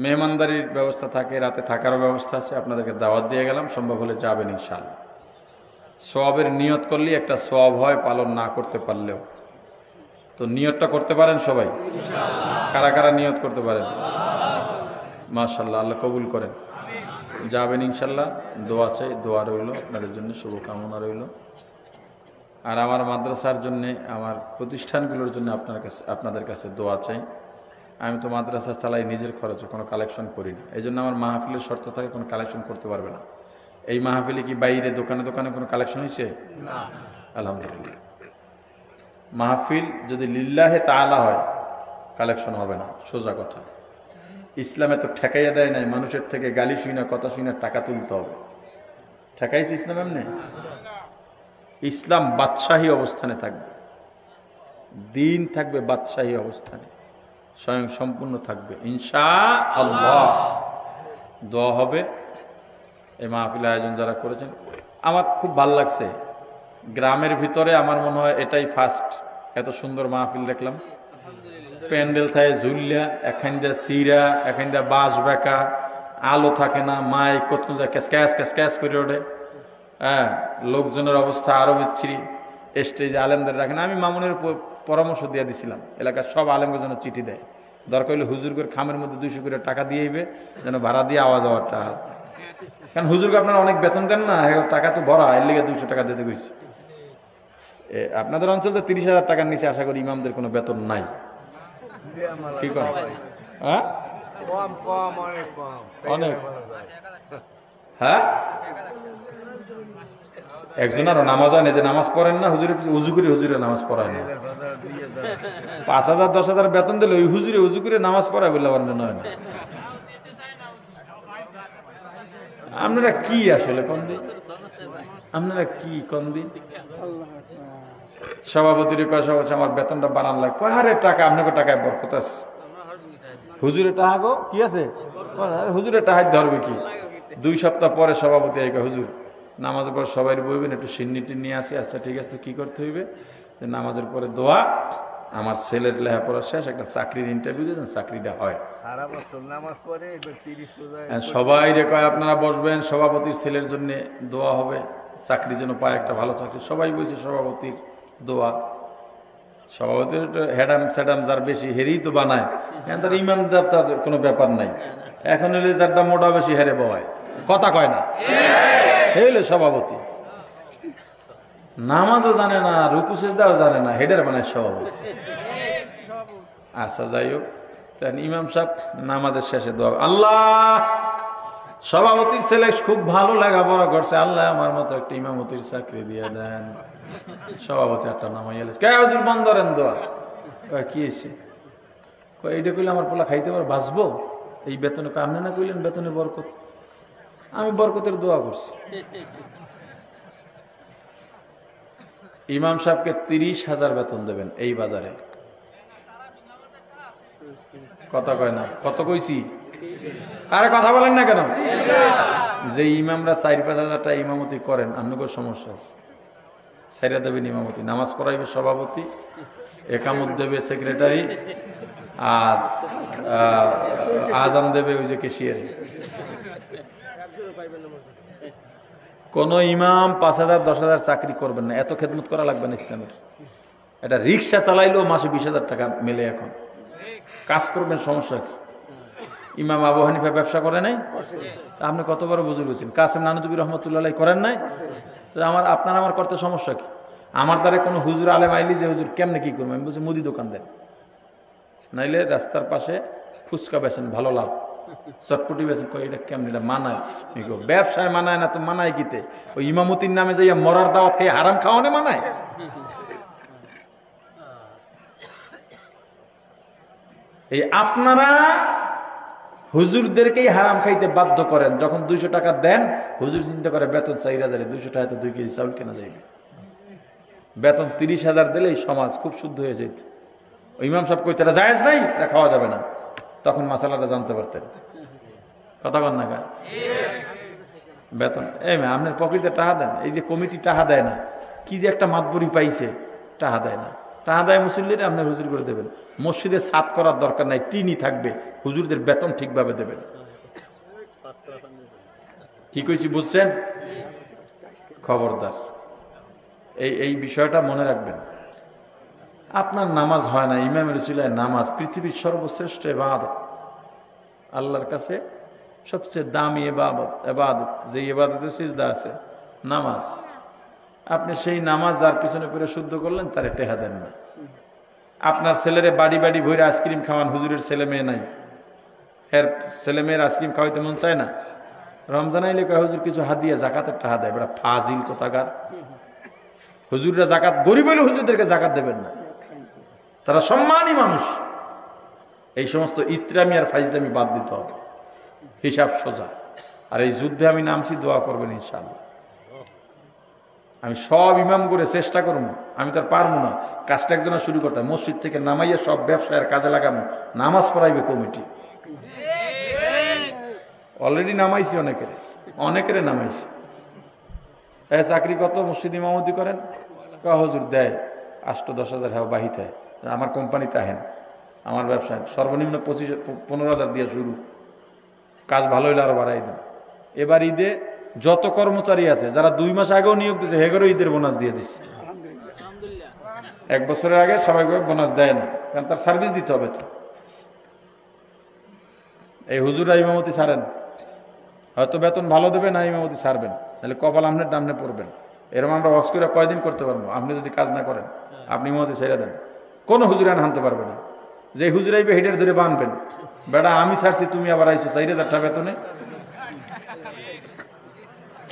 মেহমানদারির ব্যবস্থা থাকে, রাতে থাকারও ব্যবস্থা আছে। আপনাদেরকে দাওয়াত দিয়ে গেলাম, সম্ভব হলে যাবেন ইনশাআল্লাহ। সওয়াবের নিয়ত করলেই একটা সওয়াব হয়, পালন না করতে পারলেও। তো নিয়তটা করতে পারেন সবাই? কারা কারা নিয়ত করতে পারেন? মাশাআল্লাহ, আল্লাহ কবুল করেন। যাবেন ইনশাআল্লাহ। দোয়া চাই, দোয়া রইল আপনাদের জন্য, শুভকামনা রইল। আর আমার মাদ্রাসার জন্য, আমার প্রতিষ্ঠানগুলোর জন্য আপনাদের কাছে দোয়া চাই। আমি তো মাদ্রাসা চালাই নিজের খরচে, কোনো কালেকশন করি না। এই জন্য আমার মাহফিলের শর্ত থাকে, কোনো কালেকশন করতে পারবে না। এই মাহফিলে কি বাইরে দোকানে দোকানে কোনো কালেকশন হয়েছে? আলহামদুলিল্লাহ। মাহফিল যদি লিল্লাহে তাআলা হয় কালেকশন হবে না, সোজা কথা। ইসলামে তো ঠেকাইয়া দেয় নাই, মানুষের থেকে গালি শুনে কথা শুনে টাকা তুলতে হবে। ঠেকাইছে ইসলাম এমনি? ইসলাম বাদশাহী অবস্থানে থাকবে, দিন থাকবে বাদশাহী অবস্থানে, স্বয়ং সম্পূর্ণ থাকবে ইনশাআল্লাহ। দোয়া হবে। এই মাহফিল আয়োজন যারা করেছেন আমার খুব ভালো লাগছে। গ্রামের ভিতরে আমার মনে হয় এটাই ফার্স্ট এত সুন্দর মাহফিল দেখলাম। প্যান্ডেল থাকে ঝুলিয়া, এখান দিয়ে সিরা, এখান দিয়ে বাঁশ বেঁকা, আলো থাকে না, মাইক কত ক্যাস ক্যাস ক্যাস ক্যাস করে ওঠে। হ্যাঁ, লোকজনের অবস্থা আরো বিচ্ছিরি। স্টেজে আলেমদের রাখেন। আমি মামুনের পরামর্শ দিয়ে দিছিলাম এলাকার সব আলেমকে যেন চিঠি দেয়, দরকার হলে হুজুরগের খামের মধ্যে 200 করে টাকা দিয়েইবে, যেন ভাড়া দিয়ে আওয়াজ হওয়ারটা। কারণ হুজুরকে আপনারা অনেক বেতন দেন না, টাকা তো ভরা, এর লেগে 200 টাকা দিতে গেছি। আপনাদের অঞ্চল তো 30,000 টাকার নিচে আশা করি ইমামদের কোনো বেতন নাই। কি করেন? হ্যাঁ, অনেক। হ্যাঁ, একজন আরো নামাজ হয় না, যে নামাজ পড়েন না হুজুরে উজু করে হুজুরে নামাজ পড়ায় না। 5,000 10,000 বেতন দিলে ওই হুজুরে উজু করে নামাজ পড়ায় বললে আমার মনে হয় না। আপনারা কি আসলে কোন দিন, আপনারা কি কোন দিন? সভাপতির কয়সা বলছে আমার বেতনটা বাড়ান লাগে, কয় হারে টাকা আপনাকে টাকায় বরকত আছে, হুজুরে টাকা গো কি আছে, হুজুরে টাকা ধরবে কি? 2 সপ্তাহ পরে সভাপতি আইকা হুজুর নামাজের পর সবাই বলবেন একটু সিন্নিটি নিয়ে আসি। আচ্ছা ঠিক আছে, তো কি করতে হইবে? যে নামাজের পরে দোয়া, আমার ছেলের লেখাপড়া শেষ, একটা চাকরির ইন্টারভিউ দিয়েছেন, চাকরিটা হয়। সবাই রে কয় আপনারা বসবেন, সভাপতির ছেলের জন্য দোয়া হবে, চাকরির জন্য পায় একটা ভালো চাকরি। সবাই বলছে সভাপতির দোয়া। সভাপতির হেডাম স্যাডাম যার বেশি হেরেই তো বানায়, তার ইমানদার তার কোনো ব্যাপার নাই। এখন হলে যারটা মোটা বেশি হেরে বয়, কথা কয় না, হইলে সভাপতি। নামাজও জানে না, রুকু সিজদাও জানে না, হেডের বানায় সভাপতি। আচ্ছা যাই হোক, ইমাম সাহেব নামাজের শেষে দোয়া, আল্লাহ সভাপতির ছেলে খুব ভালো লেখাপড়া করছে, আল্লাহ আমার মতো একটা ইমামতির চাকরি দিয়ে দেন। সভাপতি একটা নামাই এলে হুজুর বন্ধ করেন দোয়া। কি হয়েছে? এইটা কইলে আমার পোলা খাইতে পারো, বাঁচবো এই বেতনে? আপনি না কইলেন বেতনে বরকত, আমি বরকতের দোয়া করছি। ইমাম সাহেবকে 30,000 বেতন দেবেন এই বাজারে। কথা কয় না, কত কইছি? আরে কথা বলেন না কেন? যে ইমামরা 4-5 হাজার টাকা ইমামতি করেন, আপনাদের সমস্যা আছে। সাইরা দেবেন ইমামতি, নামাজ পড়াইবে সভাপতি, একামত দেবে সেক্রেটারি, আর আজান দেবে ওই যে কেশিয়ার। কোন ইমাম 5,000 10,000 চাকরি করবেন না, এত খেদমত করা লাগবে না ইসলামের। এটা রিক্সা চালাইলেও মাসে 20,000 টাকা মেলে। এখন কাজ করবেন, সমস্যা কি? ইমাম আবু হানিফা ব্যবসা করে নাই? আপনি কত বড় বুজুর্গ হয়েছেন, কাসেম নানুতুবি রহমতুল্লাহ করেন নাই? তো আপনার আমার করতে সমস্যা কি? আমার দ্বারা কোনো হুজুর আলেম আইলি যে হুজুর কেমনে কি করবো, আমি বলছি মুদি দোকান দেন, নাইলে রাস্তার পাশে ফুচকা বেছেন, ভালো লাভ, চটপটি বেছেন। কই এটা কেমন, এটা মানায়? ব্যবসায় মানায় না তো মানায় কিতে? ওই ইমামতির নামে যাইয়া মরার দাওয়াত খেয়ে হারাম খাওয়ানে মানায়? এই আপনারা হুজুরদেরকেই হারাম খাইতে বাধ্য করেন। যখন 200 টাকা দেন, হুজুর চিন্তা করে বেতন 4,000, 200 টাকা তো 2 কেজি চাউল কেনা যাইবে। বেতন 30,000 দিলেই সমাজ খুব শুদ্ধ হয়ে যেত। ইমাম সাহেব কইতে এটা জায়েজ নাই, এটা খাওয়া যাবে না, তখন মাসালাটা জানতে পারতেন। কথা বল না, বেতন এই আপনার পকেটে টাকা দেন। এই যে কমিটি টাকা দেয় না, কি যে একটা মাতবরি পাইছে, টাকা দেয় না। টাকা দেয় মুসল্লিরা, আপনার হুজুর করে দেবেন। মসজিদে ছাদ করার দরকার নাই, টিনই থাকবে, হুজুরদের বেতন ঠিকভাবে দেবেন। কি কইছি বুঝছেন? খবরদার, এই বিষয়টা মনে রাখবেন। আপনার নামাজ হয় না, ইমামের উসিলায় নামাজ পৃথিবীর সর্বশ্রেষ্ঠ ইবাদত, আল্লাহর কাছে সবচেয়ে দামি ইবাদত। যে ইবাদতে সিজদা আছে নামাজ, আপনি সেই নামাজ যার পিছনে পড়ে শুদ্ধ করলেন, তারে টেহা দেন না। আপনার ছেলেরে বাড়ি বাড়ি ভরে আইসক্রিম খাওয়ান, হুজুরের ছেলে মেয়ে নাই, এর ছেলে মেয়ের আইসক্রিম খাওয়াইতে মন চায় না, রমজান আইলে কয় হুজুর কিছু হাদিয়া জাকাতের টাকা দেয়, বেটা ফাজিল কোথাকার। হুজুররা জাকাত, গরিব হইলে হুজুরদেরকে জাকাত দেবেন না, তারা সম্মানী মানুষ। এই সমস্ত ইত্রামি আর ফাইজলামি বাদ দিতে হবে, হিসাব সোজা। আর এই যুদ্ধে আমি নামছি, দোয়া করবেন ইনশাআল্লাহ। আমি সব ইমাম করে চেষ্টা করবো, আমি তো আর পারবো না, কাজটা একজনা শুরু করতাম, মসজিদ থেকে নামাইয়া সব ব্যবসায়ের কাজে লাগানো, নামাজ পড়াইবে কমিটি। অলরেডি নামাইছি, অনেকের নামাইছি। চাকরি কত মসজিদ ইমামতি করেন? হুজুর দেয় 8-10 হাজার, হ্যাঁ বাহিতে আমার কোম্পানিতে আহেন, আমার ব্যবসায় সর্বনিম্ন 25-15 হাজার দিয়ে শুরু, কাজ ভালো হইলে আরো বাড়াই দেন। এবার ঈদে যত কর্মচারী আছে যারা 2 মাস আগেও নিয়োগ দিচ্ছে, হেগেরও ঈদের বোনাস দিয়ে দিচ্ছে। 1 বছরের আগে স্বাভাবিকভাবে বোনাস দেয় না, কারণ তার সার্ভিস দিতে হবে। তো এই হুজুররা ইমামতি ছাড়েন, হয়তো বেতন ভালো দেবে না, ইমামতি ছাড়বেন, তাহলে কপাল আপনার ডামনে পড়বেন। এরকম আমরা হজ করে কয়দিন করতে পারবো? আপনি যদি কাজ না করেন, আপনি ইমামতি ছেড়ে দেন, কোনো হুজুরান হানতে পারবে না। যে হুজুরাইবে হেডের ধরে বানবেন, বেটা আমি ছাড়ছি, তুমি আবার আইসো 4,000 টাকা বেতনে।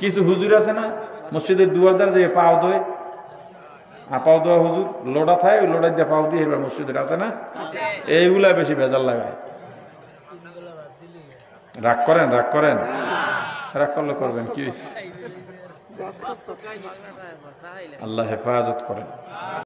কিছু হুজুর আছে না মসজিদের দুয়ারদার যে পাও দোয়, পাও দোয়া হুজুর, লোডা থাকে, ওই লোডার দিয়ে পাও দিয়ে এবার মসজিদের আছে না, এইগুলা বেশি ভেজাল লাগায়। রাগ করেন, রাগ করলে করবেন, কি হয়েছে? আল্লাহ হেফাজত করেন।